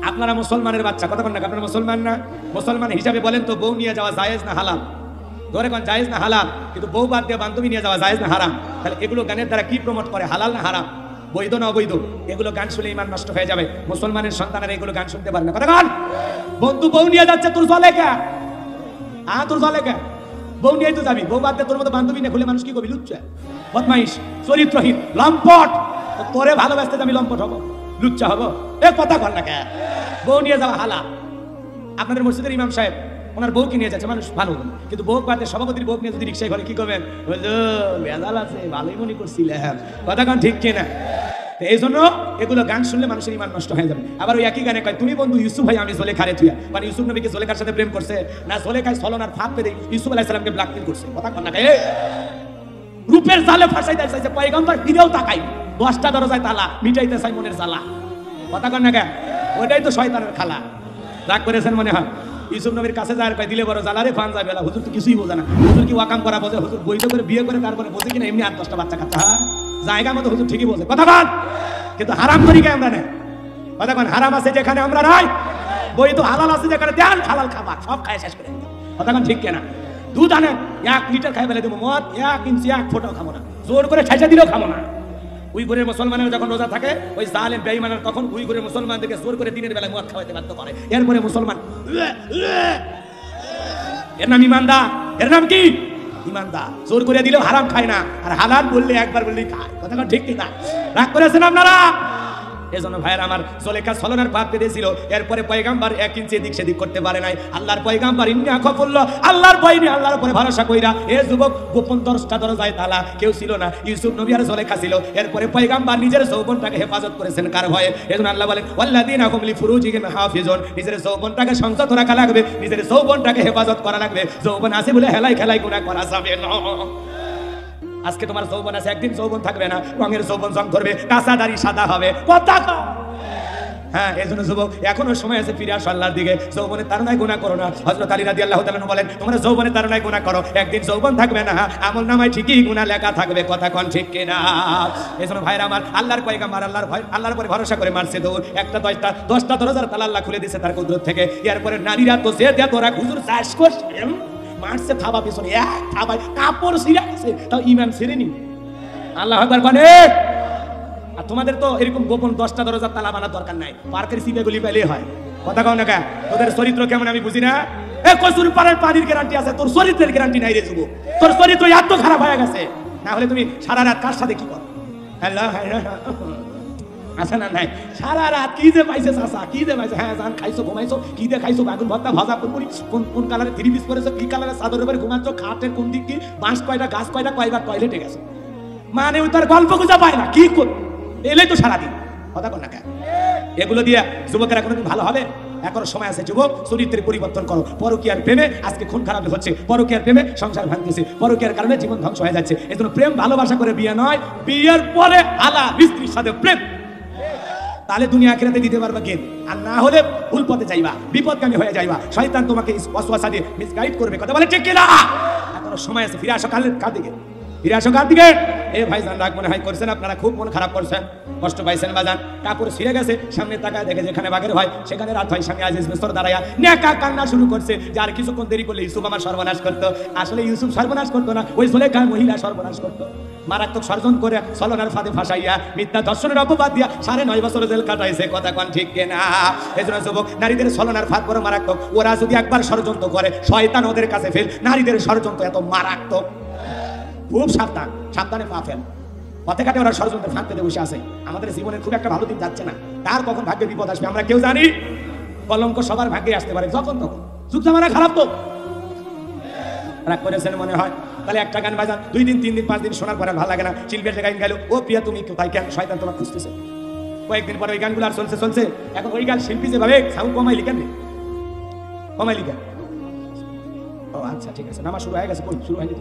আপনারা মুসলমানের বাচ্চা, কথা বলেন না? আপনারা মুসলমান না? মুসলমান হিসাবে বলেন তো, বউ নিয়ে যাওয়া জায়েজ না হালাল? ধরে কোন জায়েজ না হালাল? কিন্তু বউ বাদ দিয়ে বান্ধবী নিয়ে যাওয়া জায়েজ না হারাম? তাহলে এগুলো গানের দ্বারা কি প্রমোট করে, হালাল না হারাম, বৈধ না অবৈধ? এগুলো গান শুনে ইমান নষ্ট হয়ে যাবে। মুসলমানের সন্তানেরা এগুলো গান শুনতে পারে না। কথা বল। বন্ধু বউ নিয়ে যাচ্ছে, তোর জলে কে? তোর জলে কে? বউ নিয়ে তো যাবি, বউ বাদ দিয়ে তোর মতো বান্ধবী না খুলে মানুষ কি করবি? লুচ্চা, বদমাইশ, চরিত্রহীন, লম্পট। তোরে ভালোবাসতে আমি লম্পট হবো, লুচ্চা হবো? এ কথা কর না কে? বউ নিয়ে যাওয়া হালা। আপনাদের মসজিদের ইমাম সাহেব ওনার বউকে নিয়ে যাচ্ছে, মানুষ ভালো, কিন্তু বউ বাদে সভাপতির বউ নিয়ে যদি রিক্সায় ঘরে কি করবেন? বেজাল আছে, ভালোই মনে করছিলাম। কথা কন ঠিক কিনা? এই জন্য এগুলো গান শুনলে মানুষের ইমান নষ্ট হয়ে যাবে। আবার ওই একই গানে কয়, তুমি বন্ধু ইউসুফ ভাই আমি জোলেখারে থুয়া, মানে ইউসুফ নবীকে জোলেখার সাথে প্রেম করছে না, জোলেখায় ছলনার ফাঁদ পেতে ইউসুফ আলাইহিস সালামকে ব্ল্যাকমেল করছে। কথা কন না কে? রূপের জালে ফাঁসাইতে চাইছে পয়গম্বর, ফিরেও তাকাই 10টা দরজায় তালা, মিটাইতে চাই মনের জ্বালা। কথা কন না কে? ওইটাই তো শয়তানের খালা। রাগ করেছেন মনে হয়? ইউসুফ নবীর কাছে যায়, কয় দিলে বড় জ্বালা রে, ফান যাবে। হুজুর তো কিছুই বোঝে না, হুজুর কি ওয়াকাম করা বোঝে? হুজুর বৈধ করে বিয়ে করে তারপরে বোঝে কিনা এমনি 8-10টা বাচ্চা কাচ্চা জায়গা মতো হুজুর ঠিকই বোঝে। কথা বল, কিন্তু হারাম করি কে আমরা? নেই কথা কন, হারাম আছে যেখানে আমরা নাই, বই তো হালাল আছে যেখানে, দেন হালাল খাবার সব খায় শেষ করে। কথা কন ঠিক কেনা? দুধ আনেন 1 লিটার খাই ফেলে দেবো, মদ 1 ইঞ্চি 1 ফোঁটাও খাবো না, জোর করে ঠাইসা দিলেও খাবো না। উইঘুরের মুসলমানের যখন রোজা থাকে, ওই জালেম বেঈমানের তখন উইঘুরের মুসলমানদেরকে জোর করে দিনের বেলায় মদ খাওয়াতে বাধ্য করে। এরপরে মুসলমান, এর নাম ইমানদার। এর নাম কি? ইমানদার। জোর করে দিলেও হারাম খায় না, আর হালাল বললে একবার বললেই খায়। কথা ঠিক কি না? রাগ করেছেন আপনারা? এজন্য ভাইয়ের আমার, জোলেখা ছলনার ফাঁদ পেতেছিল, এরপরে পয়গাম্বর 1 ইঞ্চি এদিক সেদিক করতে পারে নাই। আল্লাহর পয়গাম্বর ইন্না খাফুল্লাহ, আল্লাহর ভয় নিয়ে আল্লাহর উপরে ভরসা কইরা, এ যুবক গোপন 10টা দরজায় তালা, কেউ ছিল না, ইউসুফ নবী আর জোলেখা ছিল। এরপরে পয়গাম্বর নিজের যৌবনটাকে হেফাজত করেছেন কার ভয়ে? এজন্য আল্লাহ বলেন, ওয়াল্লাযীনা হুম লিফুরুজিহিম হাফিজুন, নিজের যৌবনটাকে সংযত রাখা লাগবে, নিজের যৌবনটাকে হেফাজত করা লাগবে। যৌবন আছে বলে হেলাই খেলাই গুনাহ করা যাবে না। আজকে তোমার যৌবন আছে, একদিন যৌবন থাকবে না, রঙের যৌবন জং ধরবে, কাঁচা দাড়ি সাদা হবে। কথা কও। হ্যাঁ, এই জন্য যুবক এখনো সময় আছে, ফিরে আসো আল্লাহর দিকে। যৌবনের তাড়নায় গুনাহ করো না। হযরত আলী রাদিয়াল্লাহু তাআলা বলেন, তোমরা যৌবনের তাড়নায় গুনাহ করো, একদিন যৌবন থাকবে না, আমল নামায় ঠিকই গুনাহ লেখা থাকবে। কথা কোন ঠিক কিনা? এই জন্য ভাইরা আমার, আল্লাহর পয়গাম্বর আল্লাহর ভয়, আল্লাহর উপরে ভরসা করে মারছে দৌড়। 10টা দরজার তালা আল্লাহ খুলে দিয়েছে তার কুদরত থেকে। এরপরে নারীরা তো যে তোরা হুজুর চাষ করছেন, মারছে থাবা পিছনে, এক থাবায় কাপড় ছিঁড়া গেছে, তাও ইমান ছেড়েনি। আল্লাহু আকবার বলে। আর তোমাদের তো এরকম গোপন 10টা দরজার তালা বানার দরকার নাই, পার্কের সিনেগুলি পেলে হয়। কথা কও না কে? তোদের চরিত্র কেমন আমি বুঝি না। এ কসুর পাড়ার পানির গ্যারান্টি আছে, তোর চরিত্রের গ্যারান্টি নাই রে যুবক। তোর চরিত্র এত খারাপ হয়ে গেছে, না হলে তুমি সারা রাত কার সাথে কি করো? হ্যালো আছে না নাই? সারা রাত কি যে পাইছে চাচা, কি যে পাইছে? হ্যাঁ, জান খাইছো, ঘুমাইছো, কি দিয়ে খাইছো? বাগুন ভর্তা, ভাজা পুরপুরি, কোন কালারে 3 পিস করেছো, কি কালারে চাদরের উপরে ঘুমাচ্ছ, খাটের কোন দিক কি, বাঁশ কয়টা, গাছ কয়টা, কয়বার টয়লেটে গেছো, মানে ওই তার গল্প গুজা পায় না, কি কর এলেই তো সারাদিন। কথা কর না কেন? এগুলো দিয়ে যুবকেরা কোনোদিন ভালো হবে? এখনো সময় আছে যুবক, চরিত্রের পরিবর্তন করো। পরকীয়ার প্রেমে আজকে খুন খারাপ হচ্ছে, পরকীয়ার প্রেমে সংসার ভাঙতেছে, পরকীয়ার কারণে জীবন ধ্বংস হয়ে যাচ্ছে। এজন্য প্রেম ভালোবাসা করে বিয়ে নয়, বিয়ের পরে আলা স্ত্রীর সাথে প্রেম, তাহলে দুনিয়া আখিরাতে দিতে পারবা জ্ঞান। আর না হলে ভুল পথে যাইবা, বিপদগামী হয়ে যাইবা, শয়তান তোমাকে ওয়াসওয়াসা দিয়ে মিসগাইড করবে। কথা বলে ঠিক কিনা? এখনো সময় আছে, ফিরে আসো কার দিকে, ফিরে আসো কার দিকে? এ ভাইজান রাগ মনে হয় করছেন আপনারা, খুব মন খারাপ করছেন, কষ্ট পাইছেন বাজান। কাপড় ছিঁড়ে গেছে, সামনে তাকায় দেখে যেখানে বাঘের হয় সেখানে রাত হয়, স্বামী আজিজ মিস্তর দাঁড়ায়া নেকা কান্না শুরু করছে যে আর কিছুক্ষণ দেরি করলে ইউসুফ আমার সর্বনাশ করতো। আসলে ইউসুফ সর্বনাশ করতো না, ওই জুলেখা মহিলা সর্বনাশ করতো। মারাত্মক ষড়যন্ত্র করে ছলনার ফাঁদে ফাঁসাইয়া মিথ্যা দর্শনের অপবাদ দিয়া 9.5 বছর জেল কাটাইছে। কথা কোন ঠিক কিনা? এজন্য যুবক, নারীদের ছলনার ফাঁদ বড় মারাত্মক। ওরা যদি একবার ষড়যন্ত্র করে, শয়তান ওদের কাছে ফেল। নারীদের ষড়যন্ত্র এত মারাত্মক, খুব সাবধান, সাবধানে পা ফেল। পথে ঘাটে ওরা ষড়যন্ত্রের ফাঁদ পেতে বসে আছে। আমাদের জীবনের খুব একটা ভালো দিন যাচ্ছে না, কার কখন ভাগ্যে বিপদ আসবে আমরা কেউ জানি। কলঙ্ক সবার ভাগ্যে আসতে পারে যখন তখন। যুগ জামানা খারাপ তো, রাগ করেছেন মনে হয়। তাহলে একটা গান বাজান 2 দিন 3 দিন 5 দিন শোনার পরে ভালো লাগে না, শিল্পী একটা গান গেল, ও প্রিয়া তুমি কোথায়, কেন শয়তান তোমার খুঁজতেছে। কয়েকদিন পরে ওই গানগুলো আর চলছে। এখন ওই গান শিল্পী যেভাবে সাউন্ড কমাই লিখেন, কমাই লিখেন। ও আচ্ছা ঠিক আছে, নামা শুরু হয়ে গেছে, শুরু হয়নি।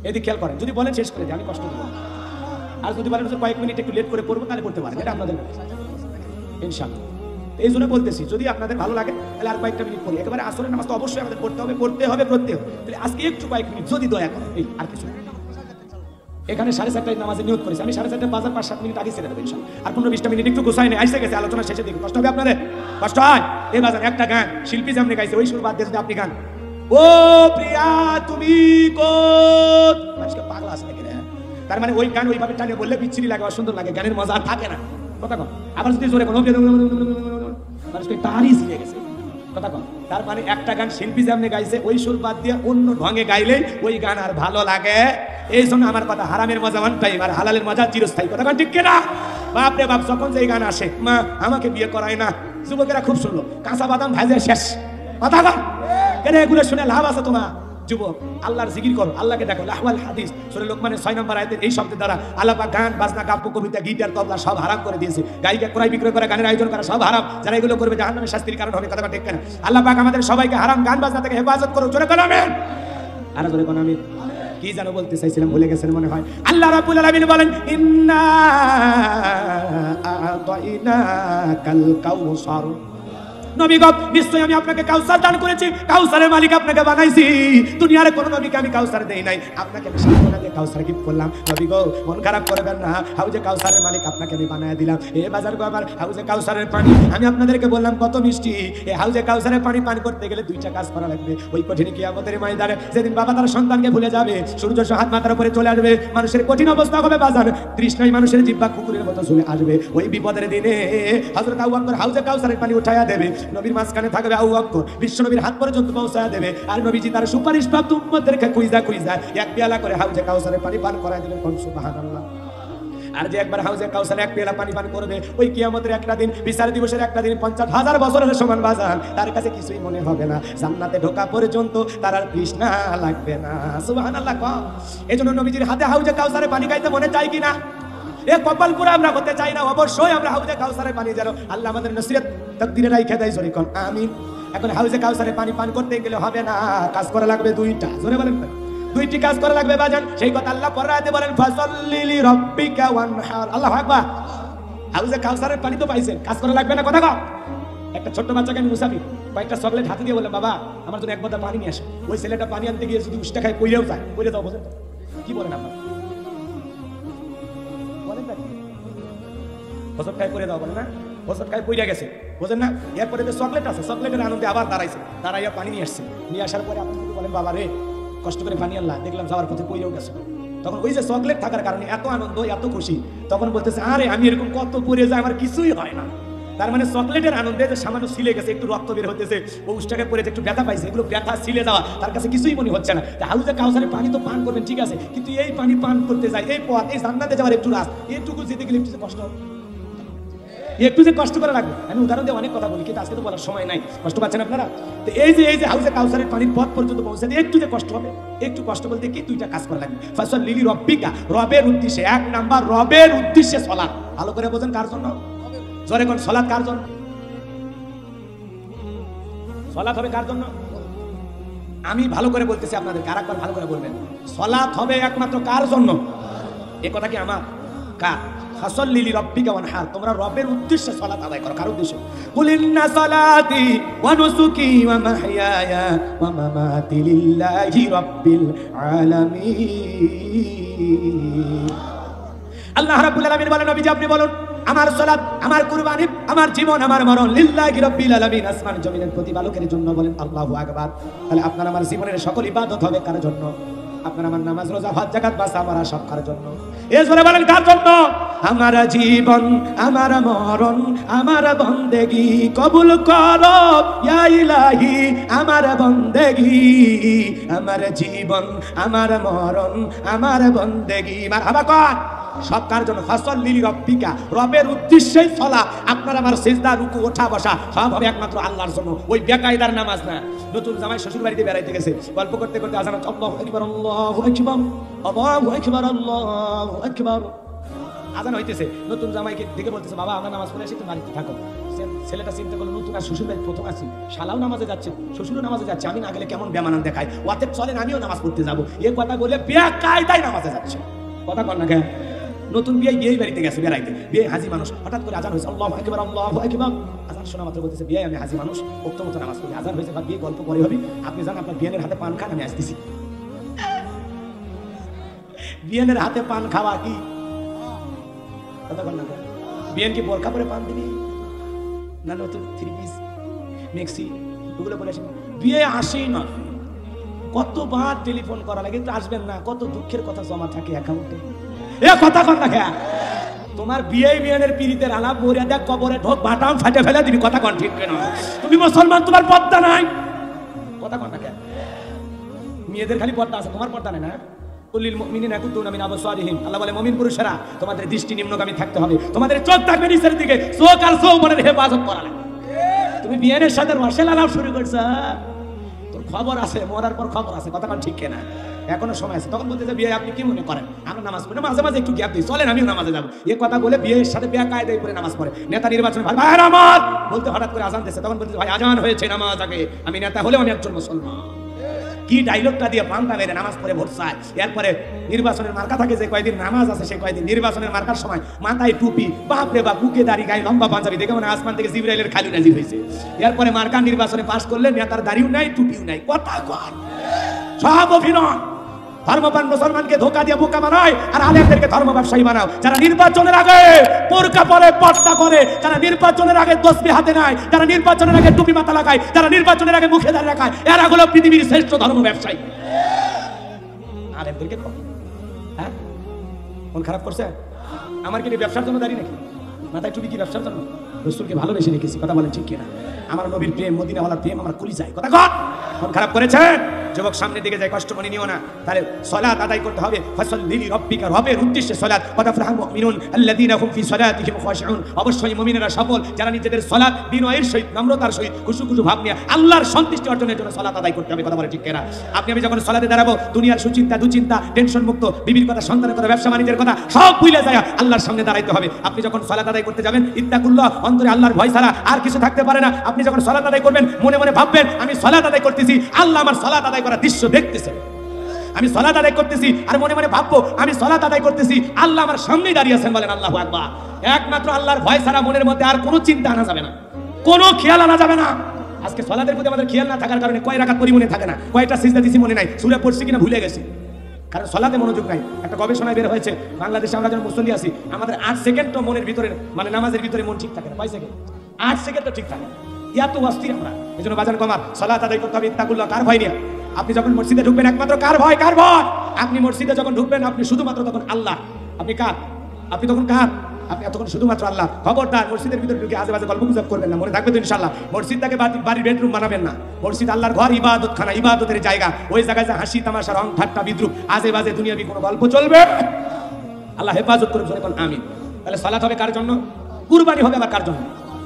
এদিকে খেয়াল করেন, যদি বলেন শেষ করে দিই, আমি কষ্ট দেবো। আর যদি বলেন কয়েক মিনিট একটু লেট করে পড়বো, তাহলে পড়তে পারেন, এটা আপনাদের ইনশাআল্লাহ। এই জন্য বলতেছি, যদি আপনাদের ভালো লাগে তাহলে আর কয়েকটা মিনিট পড়ি। একেবারে আসরের নামাজ তো অবশ্যই আমাদের পড়তে হবে। তাহলে আজকে একটু কয়েক মিনিট যদি দয়া করেন, এই আর কিছু। এখানে 4:30টায় নামাজে নিয়ত করেছি, আমি 4:30 বাজার 5-7 মিনিট আগে ছেড়ে দেবো ইনশাআল্লাহ। আর 15-20টা মিনিট একটু গোছাই নেই, আইসে গেছে আলোচনা শেষে দিকে। কষ্ট হবে আপনাদের? কষ্ট হয়? এই বাজার একটা গান শিল্পী যেমনি গাইছে, ওই সুর বাদ দিয়ে যদি আপনি গান, ও প্রিয়া তুমি কোত, মানুষকে পাগলা আছে নাকি? তার মানে ওই গান ওইভাবে টানে বললে বিচ্ছিরি লাগে, অসুন্দর লাগে, গানের মজা আর থাকে না। কথা কন। আবার যদি জোরে কোনো মানুষকে তারই ছিঁড়ে গেছে, কথা কন। তার মানে একটা গান শিল্পী যেমনি গাইছে ওই সুর বাদ দিয়ে অন্য ঢঙে গাইলেই ওই গান আর ভালো লাগে। এই জন্য আমার কথা, হারামের মজা ওয়ান টাইম আর হালালের মজা চিরস্থায়ী। কথা কন ঠিক কিনা? বাপ রে বাপ, যখন যে গান আসে, মা আমাকে বিয়ে করায় না, যুবকেরা খুব শুনলো, কাঁচা বাদাম ভাজে শেষ। কথা কন, কেন এগুলো শুনে লাভ আছে তোমার? যুবক, আল্লাহর জিকির করো, আল্লাহকে দেখো। লাহওয়াল হাদিস সূরা লোকমানের 6 নম্বর আয়াতের এই শব্দের দ্বারা আল্লাহ পাক গান বাজনা কাব্য কবিতা গীতার তবলা সব হারাম করে দিয়েছে। গায়িকা ক্রয় বিক্রয় করে গানের আয়োজন করা সব হারাম। যারা এগুলো করবে জাহান্নামের শাস্তির কারণ হবে। কথা ঠিক কিনা? আল্লাহ পাক আমাদের সবাইকে হারাম গান বাজনা থেকে হেফাজত করো। জোরে বলো আমিন। আর জোরে বলো আমিন। কি জানো বলতে চাইছিলাম, ভুলে গেছেন মনে হয়। আল্লাহ রাব্বুল আলামিন বলেন, ইন্না আ'তাইনাকাল কাউসার। নবী গো, নিশ্চয়ই আমি আপনাকে কাউসার দান করেছি, কাউসারের মালিক আপনাকে বানাইছি। দুনিয়ার কোন নবীকে আমি কাউসার দেই নাই, আপনাকে আমি সান্ত্বনা দিয়ে কাউসার গিফট করলাম। নবী গো, মন খারাপ করবেন না, হাউজে কাউসারের মালিক আপনাকে আমি বানায় দিলাম। এ বাজার গো, আবার হাউজে কাউসারের পানি আমি আপনাদেরকে বললাম কত মিষ্টি। এই হাউজে কাউসারের পানি পান করতে গেলে দুইটা কাজ করা লাগবে। ওই কঠিন কিয়ামতের ময়দানে যেদিন বাবা তার সন্তানকে ভুলে যাবে, সূর্য হাত মাথার উপরে চলে আসবে, মানুষের কঠিন অবস্থা হবে বাজার, তৃষ্ণায় মানুষের জিহ্বা কুকুরের মতো ঝুলে আসবে। ওই বিপদের দিনে হযরত আবু বকর হাউজে কাউসারের পানি উঠায়া দেবে, নবীর মাঝখানে থাকবে আবু বকর, বিশ্ব নবীর হাত পর্যন্ত পৌঁছায়া দেবে। আর নবীজি তার সুপারিশ প্রাপ্ত উম্মতদেরকে কুইজা কুইজা এক পেয়ালা করে হাউজে কাউসারের পানি পান করায় দিবেন। কোন সুবহানাল্লাহ। আর যে একবার হাউজে কাউসারে এক পেয়ালা পানি পান করবে, ওই কিয়ামতের একটা দিন, বিচার দিবসের একটা দিন 50,000 বছরের সমান বাজান, তার কাছে কিছুই মনে হবে না। জান্নাতে ঢোকা পর্যন্ত তার আর তৃষ্ণা লাগবে না। সুবহানাল্লাহ। এজন্য নবীজির হাতে হাউজে কাউসারে পানি খাইতে মনে চাই কিনা? এ কপাল পুরা আমরা হতে চাই না। অবশ্যই আমরা হাউজে কাউসারে পানি যেন আল্লাহ আমাদের নসিহত তাকদীরে রাইখা দেয়। জোরে কোন আমিন। এখন হাউজে কাউসারে পানি পান করতে গেলে হবে না, কাজ করা লাগবে দুইটা। জোরে বলেন, দুইটি কাজ করা লাগবে বাজান। সেই কথা আল্লাহ পরাতে বলেন, ফাসাল্লি লিরাব্বিকা ওয়ানহার। আল্লাহু আকবার। হাউজে কাউসারের পানি তো পাইছেন, কাজ করা লাগবে না। কথা কও। একটা ছোট্ট বাচ্চাকে আমি মুসাফির কয়েকটা চকলেট হাতে দিয়ে বললাম, বাবা আমার জন্য এক বোতল পানি নিয়ে আসে। ওই ছেলেটা পানি আনতে গিয়ে যদি উষ্টা খায় পইরেও যায়, পইরে দাও। বোঝেন তো কি বলেন আপনারা? বলেন না হোসট খায় পইরে দাও, বলেন না? হোসট খায় পইরা গেছে, বোঝেন না? এরপরে যে চকলেট আছে, চকলেটের আনন্দে আবার দাঁড়াইছে, দাঁড়াইয়া পানি নিয়ে আসছে। নিয়ে আসার পরে আপনি যদি বলেন, বাবা রে কষ্ট করে পানি আনলা, দেখলাম যাওয়ার পথে পইরেও গেছে, তখন ওই যে চকলেট থাকার কারণে এত আনন্দ, এত খুশি, তখন বলতেছে, আরে আমি এরকম কত পড়ে যায়, আমার কিছুই হয় না। তার মানে চকলেটের আনন্দে যে সামান্য সিলে গেছে, একটু রক্ত বের হতেছে, ও উষ্টাকে পরে একটু ব্যথা পাইছে, এগুলো ব্যথা সিলে যাওয়া তার কাছে কিছুই মনে হচ্ছে না। হাউজে কাউসারের পানি তো পান করবেন ঠিক আছে, কিন্তু এই পানি পান করতে যায়, এই পথ, এই জান্নাতে যাওয়ার একটু রাস্তা, এইটুকু যেতে গেলে একটু কষ্ট হবে, একটু যে কষ্ট করা লাগবে। আমি উদাহরণ দিয়ে অনেক কথা বলি, কিন্তু আজকে তো বলার সময় নাই। কষ্ট পাচ্ছেন আপনারা? তো এই যে হাউজে কাউসারের পানির পথ পর্যন্ত পৌঁছাতে একটু যে কষ্ট হবে, একটু কষ্ট বলতে কি দুইটা কাজ করা লাগবে। ফাসাল্লি লিরাব্বিকা, রবের উদ্দেশ্যে। এক নাম্বার, রবের উদ্দেশ্যে সালাত। ভালো করে বোঝেন, কার জন্য? জোরে কোন সালাত কার জন্য? সালাত হবে কার জন্য? আমি ভালো করে বলতেছি আপনাদেরকে, আরেকবার ভালো করে বলবেন। সালাত হবে একমাত্র কার জন্য? এই কথা কি আমার? কার? ফাসাল্লি লিরাব্বিকা ওয়ানহার। তোমরা রবের উদ্দেশ্যে সালাত আদায় করো। কার উদ্দেশ্যে? কুল ইন্না সালাতি ওয়া নুসুকি ওয়া মাহইয়ায়া ওয়া মামাতি লিল্লাহি রাব্বিল আলামিন। আল্লাহ রাব্বুল আলামিন বলেন, নবীজি আপনি বলুন, আমার সালাত, আমার কুরবানি, আমার জীবন, আমার মরণ লিল্লাহি রাব্বিল আলামিন, আসমান জমিনের প্রতিপালকের জন্য। বলেন আল্লাহু আকবার। তাহলে আপনার আমার জীবনের সকল ইবাদত হবে কার জন্য? আপনার আমার নামাজ, রোজা, হজ, যাকাত, বাস আমরা সব কার জন্য? এই জোরে বলেন, কার জন্য? আমার জীবন, আমার মরণ, আমার বন্দেগী কবুল করো ইয়া ইলাহি, আমার বন্দেগী, আমার জীবন, আমার মরণ, আমার বন্দেগী। মারহাবা কর। সব কার জন্য? ফাসাল্লি লিরাব্বিকা, রবের উদ্দেশ্যেই সালাত। আপনার আমার সিজদা, রুকু, ওঠা বসা সব হবে একমাত্র আল্লাহর জন্য। ওই বেকায়দার নামাজ না। নতুন জামাই শ্বশুর বাড়িতে বেড়াইতে গেছে, গল্প করতে করতে আজান হচ্ছে, আল্লাহু আকবার, আল্লাহু আকবার, আল্লাহু আকবার, আল্লাহু আকবার। আজান হইতেছে, নতুন জামাইকে দেখে বলতেছে, বাবা আমরা নামাজ পড়ে এসে একটু বাড়িতে থাকো। ছেলেটা চিন্তা করলো, নতুন আর শ্বশুর বাড়ি প্রথম আছি, শালাও নামাজে যাচ্ছে, শ্বশুরও নামাজে যাচ্ছে, আমি না গেলে কেমন বেমানান দেখায়, ওয়াতে চলেন আমিও নামাজ পড়তে যাবো। এ কথা বলে বেকায়দায় নামাজে যাচ্ছে। কথা কর না কেন? নতুন বিয়ে বাড়িতে গেছে বেড়াইতে, বিয়ে হাজি মানুষ, হঠাৎ করে আজান হয়েছে, আল্লাহু আকবার, আল্লাহু আকবার। আজান শোনা মাত্র বলতেছে, বিয়ে আমি হাজি মানুষ, উক্ত মতো নামাজ পড়ি। আজান হয়েছে বা বিয়ে গল্প পরে হবে, আপনি জান আপনার বিয়ের হাতে পান খান, আমি আসতেছি। বিয়ের হাতে পান খাওয়া কি? কথা বল না। বিয়ের কি বোরকা পরে পান দিবি না নতুন থ্রি পিস মেক্সি ওগুলো পরে আসেন? বিয়ে আসেই না, কতবার টেলিফোন করা লাগে, কিন্তু আসবেন না। কত দুঃখের কথা জমা থাকে অ্যাকাউন্টে। এ কথা কন না। তোমার বিয়ে মেয়ের পিড়িতের আলাপ মরিয়া দেখ কবরে ঢোক বাটাম ফাটে ফেলে দিবি কথা কন ঠিক কেন তুমি মুসলমান তোমার পর্দা নাই কথা কন না কেন মেয়েদের খালি পর্দা আছে তোমার পর্দা নেই না কুল্লিল মুমিনিনা ইয়াকুতুনা মিন আবসারিহিম আল্লাহ বলে মুমিন পুরুষেরা তোমাদের দৃষ্টি নিম্নগামী থাকতে হবে তোমাদের চোখ থাকবে নিচের দিকে চোখ আর যৌবনের হেফাজত করা লাগবে তুমি বিয়ের সাথে রসেল আলাপ শুরু করছো তোর খবর আছে মরার পর খবর আছে কথা কন ঠিক কেনা এখনো সময় আছে তখন বলতে যে বিয়ে আপনি কি মনে করেন আমরা নামাজ পড়ি মাঝে মাঝে একটু গ্যাপ দিই চলেন আমিও নামাজে যাবো এই কথা বলে বিয়ের সাথে বিয়ে কায়দায় করে নামাজ পড়ে নেতা নির্বাচন ভাই ভাই নামাজ বলতে হঠাৎ করে আজান দিচ্ছে তখন বলতে ভাই আজান হয়েছে নামাজ আগে আমি নেতা হলেও আমি একজন মুসলমান কি ডায়লগটা দিয়ে পান্তা মেরে নামাজ পড়ে ভোট চায় এরপরে নির্বাচনের মার্কা থাকে যে কয়েকদিন নামাজ আছে সেই কয়েকদিন নির্বাচনের মার্কার সময় মাথায় টুপি বাপরে বাপ বুকে দাড়ি গায়ে লম্বা পাঞ্জাবি দেখে মানে আসমান থেকে জিবরাইলের খালি নাজির হয়েছে এরপরে মার্কা নির্বাচনে পাশ করলে নেতার দাড়িও নাই টুপিও নাই কথা কর সব অভিনয় ধর্মপান মুসলমানকে ধোকা দিয়ে বোকা বানায় আর আলেমদেরকে ধর্ম ব্যবসায়ী বানাও যারা নির্বাচনের আগে বোরকা পরে পর্দা করে যারা নির্বাচনের আগে তসবিহ হাতে নেয় যারা নির্বাচনের আগে টুপি মাথা লাগায় যারা নির্বাচনের আগে মুখে দাঁড়িয়ে রাখায় এরা হলো পৃথিবীর শ্রেষ্ঠ ধর্ম ব্যবসায়ী আলেমদেরকে হ্যাঁ কোন খারাপ করছে আমার কি ব্যবসার জন্য দাঁড়িয়ে নাকি মাথায় টুপি কি ব্যবসার জন্য রাসূলকে ভালোবেসে রেখেছি কথা বলেন ঠিক কিনা আমার নবীর প্রেম মদিনাওয়ালার প্রেম আমার কুলি যায় কথা কর কোন খারাপ করেছে যুবক সামনের দিকে যায় কষ্ট মনে নিও না তাহলে সালাত আদায় করতে হবে ফাসাল্লি লিরাব্বিকা রবের উদ্দেশ্যে সালাত ওয়াতাফরাহুল মুমিনুন আল্লাযীনা হুম ফি সালাতিহিম খাশিউন অবশ্যই মুমিনেরা সফল যারা নিজেদের সালাত বিনয়ের সহিত নম্রতার সহিত খুশু ভাব নিয়ে আল্লাহর সন্তুষ্টি অর্জনের জন্য সালাত আদায় করতে হবে কথা বলে ঠিক কিনা আপনি আমি যখন সালাতে দাঁড়াবো দুনিয়ার সুচিন্তা দুচিন্তা টেনশন মুক্ত বিবির কথা সন্তানের কথা ব্যবসা বাণিজ্যের কথা সব ভুলে যায় আল্লাহর সামনে দাঁড়াইতে হবে আপনি যখন সালাত আদায় করতে যাবেন ইত্তাকুল্লাহ অন্তরে আল্লাহর ভয় ছাড়া আর কিছু থাকতে পারে না আপনি যখন সালাত আদায় করবেন মনে মনে ভাববেন আমি সালাত আদায় করতেছি আল্লাহ আমার সালাত আদায় করার দৃশ্য দেখতেছে আমি সালাত আদায় করতেছি আর মনে মনে ভাববো আমি সালাত আদায় করতেছি আল্লাহ আমার সামনেই দাঁড়িয়ে আছেন বলেন আল্লাহু আকবার একমাত্র আল্লাহর ভয় ছাড়া মনের মধ্যে আর কোনো চিন্তা আনা যাবে না কোনো খেয়াল আনা যাবে না আজকে সালাতের প্রতি আমাদের খেয়াল না থাকার কারণে কয় রাকাত পড়ি মনে থাকে না কয়টা সিজদা দিছি মনে নাই সূরা পড়ছি কিনা ভুলে গেছি কারণ সালাতে মনোযোগ নাই একটা গবেষণায় বের হয়েছে বাংলাদেশে আমরা যখন মুসল্লি আছি আমাদের 8 সেকেন্ড তো মনের ভিতরে মানে নামাজের ভিতরে মন ঠিক থাকে না কয় সেকেন্ড 8 সেকেন্ড তো ঠিক থাকে এত অস্থির আমরা এজন্য বাজান কমার সালাত আদায় করতে হবে ইত্তাকুল্লাহ কার ভয় নিয়ে আপনি যখন মসজিদে ঢুকবেন একমাত্র কার ভয় আপনি মসজিদে যখন ঢুকবেন আপনি শুধুমাত্র তখন আল্লাহ আপনি কার আপনি তখন কার আপনি তখন শুধুমাত্র আল্লাহ খবরদার মসজিদের ভিতরে ঢুকে আজেবাজে গল্পগুজব করবেন না মনে থাকবে তো ইনশাআল্লাহ মসজিদটাকে বাড়ির বেডরুম বানাবেন না মসজিদ আল্লাহর ঘর ইবাদতখানা ইবাদতের জায়গা ওই জায়গায় যে হাসি তামাশা রং ঠাট্টা বিদ্রুপ আজেবাজে দুনিয়াবি কোনো গল্প চলবে আল্লাহ হেফাজত করে জোরে বলেন আমিন তাহলে সালাত হবে কার জন্য কুরবানি হবে আবার কার জন্য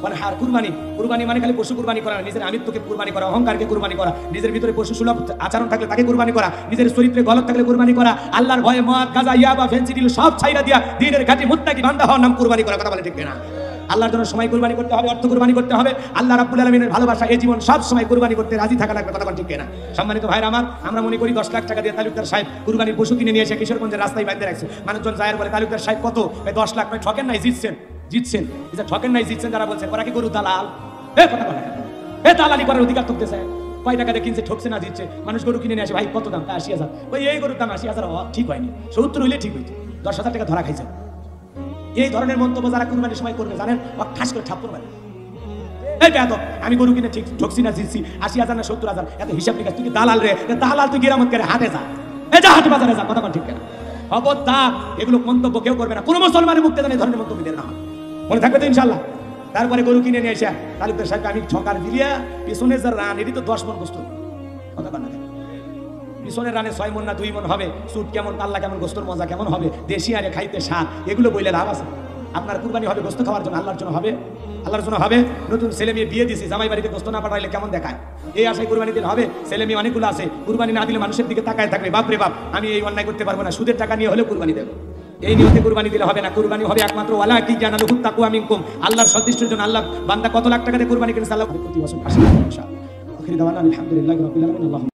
মানে হার কুরবানি মানে খালি পশু কুরবানি করা না নিজের আমিত্বকে কুরবানি করা অহংকারকে কুরবানি করা নিজের ভিতরে পশু সুলভ আচরণ থাকলে তাকে কুরবানি করা নিজের চরিত্রে গলত থাকলে কুরবানি করা আল্লাহর ভয়ে মদ গাঁজা ইয়াবা ফেন্সিডিল সব ছাইরা দিয়া দ্বীনের ঘাটি মুত্তাকি বান্দা হওয়ার নাম কুরবানি করা কথা বলে ঠিক না আল্লাহর জন্য সময় কুরবানি করতে হবে অর্থ কুরবানি করতে হবে আল্লাহ রাব্বুল আলামিনের ভালোবাসা এই জীবন সব সময় কুরবানি করতে রাজি থাকা লাগবে কথা বলে ঠিক না সম্মানিত ভাইরা আমার আমরা মনে করি 10 লাখ টাকা দিয়ে তালুকদার সাহেব কুরবানির পশু কিনে নিয়ে এসে কিশোরগঞ্জের রাস্তায় বাইন্ধে রাখছে মানুষজন যায় বলে তালুকদার সাহেব কত 10 লাখ ঠকেন নাই জিতছেন এটা ঠকেন নাই জিতছেন যারা বলছেন ওরা কি গরু দালাল কথা বলে দালালি করার অধিকার থাকতেছে কয় টাকা দিয়ে কিনছে ঠকছে না জিতছে মানুষ গরু কিনে নিয়ে আসে ভাই কত দাম 80,000 ওই এই গরুর দাম 80,000 ঠিক হয়নি 70 হইলে ঠিক হইতো 10,000 টাকা ধরা খাইছে এই ধরনের মন্তব্য যারা কুরবানির সময় করবে জানেন ও ঠাস করে থাপ্পড় মারে এই বেয়াদব আমি গরু কিনে ঠিক ঠকছি না জিতছি 80,000 না 70,000 এত হিসাব নিকাশ তুই কি দালাল রে দালাল তুই গিরামত করে হাটে যা এই যা হাটে বাজারে যা কথা বল ঠিক না খবরদার এগুলো মন্তব্য কেউ করবে না কোনো মুসলমানের মুক্তি জানে ধরনের মন্তব্য দেন না মনে থাকবে তো ইনশাআল্লাহ তারপরে গরু কিনে নিয়ে এসে তালুকদার সাহেব আমি ছকার দিলিয়া পিছনে যার রান এটি তো 10 মণ গোস্ত কথা বল না পিছনের রানে 6 মণ না 2 মণ হবে সুট কেমন পাল্লা কেমন গোস্তর মজা কেমন হবে দেশি আরে খাইতে স্বাদ এগুলো বইলে লাভ আছে আপনার কুরবানি হবে গোস্ত খাওয়ার জন্য আল্লাহর জন্য হবে আল্লাহর জন্য হবে নতুন ছেলে মেয়ে বিয়ে দিয়েছি জামাই বাড়িতে গোস্ত না পাঠাইলে কেমন দেখায় এই আশায় কুরবানি দিলে হবে ছেলে মেয়ে অনেকগুলো আছে কুরবানি না দিলে মানুষের দিকে তাকায় থাকবে বাপ রে বাপ আমি এই অন্যায় করতে পারবো না সুদের টাকা নিয়ে হলে কুরবানি দেব এই নিয়তে কুরবানি দিলে হবে না কুরবানি হবে একমাত্র ওয়ালা কি জানালুহু তাকওয়া মিনকুম আল্লাহর সন্তুষ্টির জন্য আল্লাহ বান্দা কত লাখ টাকা দিয়ে কুরবানি কিনেছে আল্লাহ প্রতি বছর 80 লাখ ইনশাআল্লাহ আখির দাওয়ানা আলহামদুলিল্লাহি রাব্বিল আলামিন।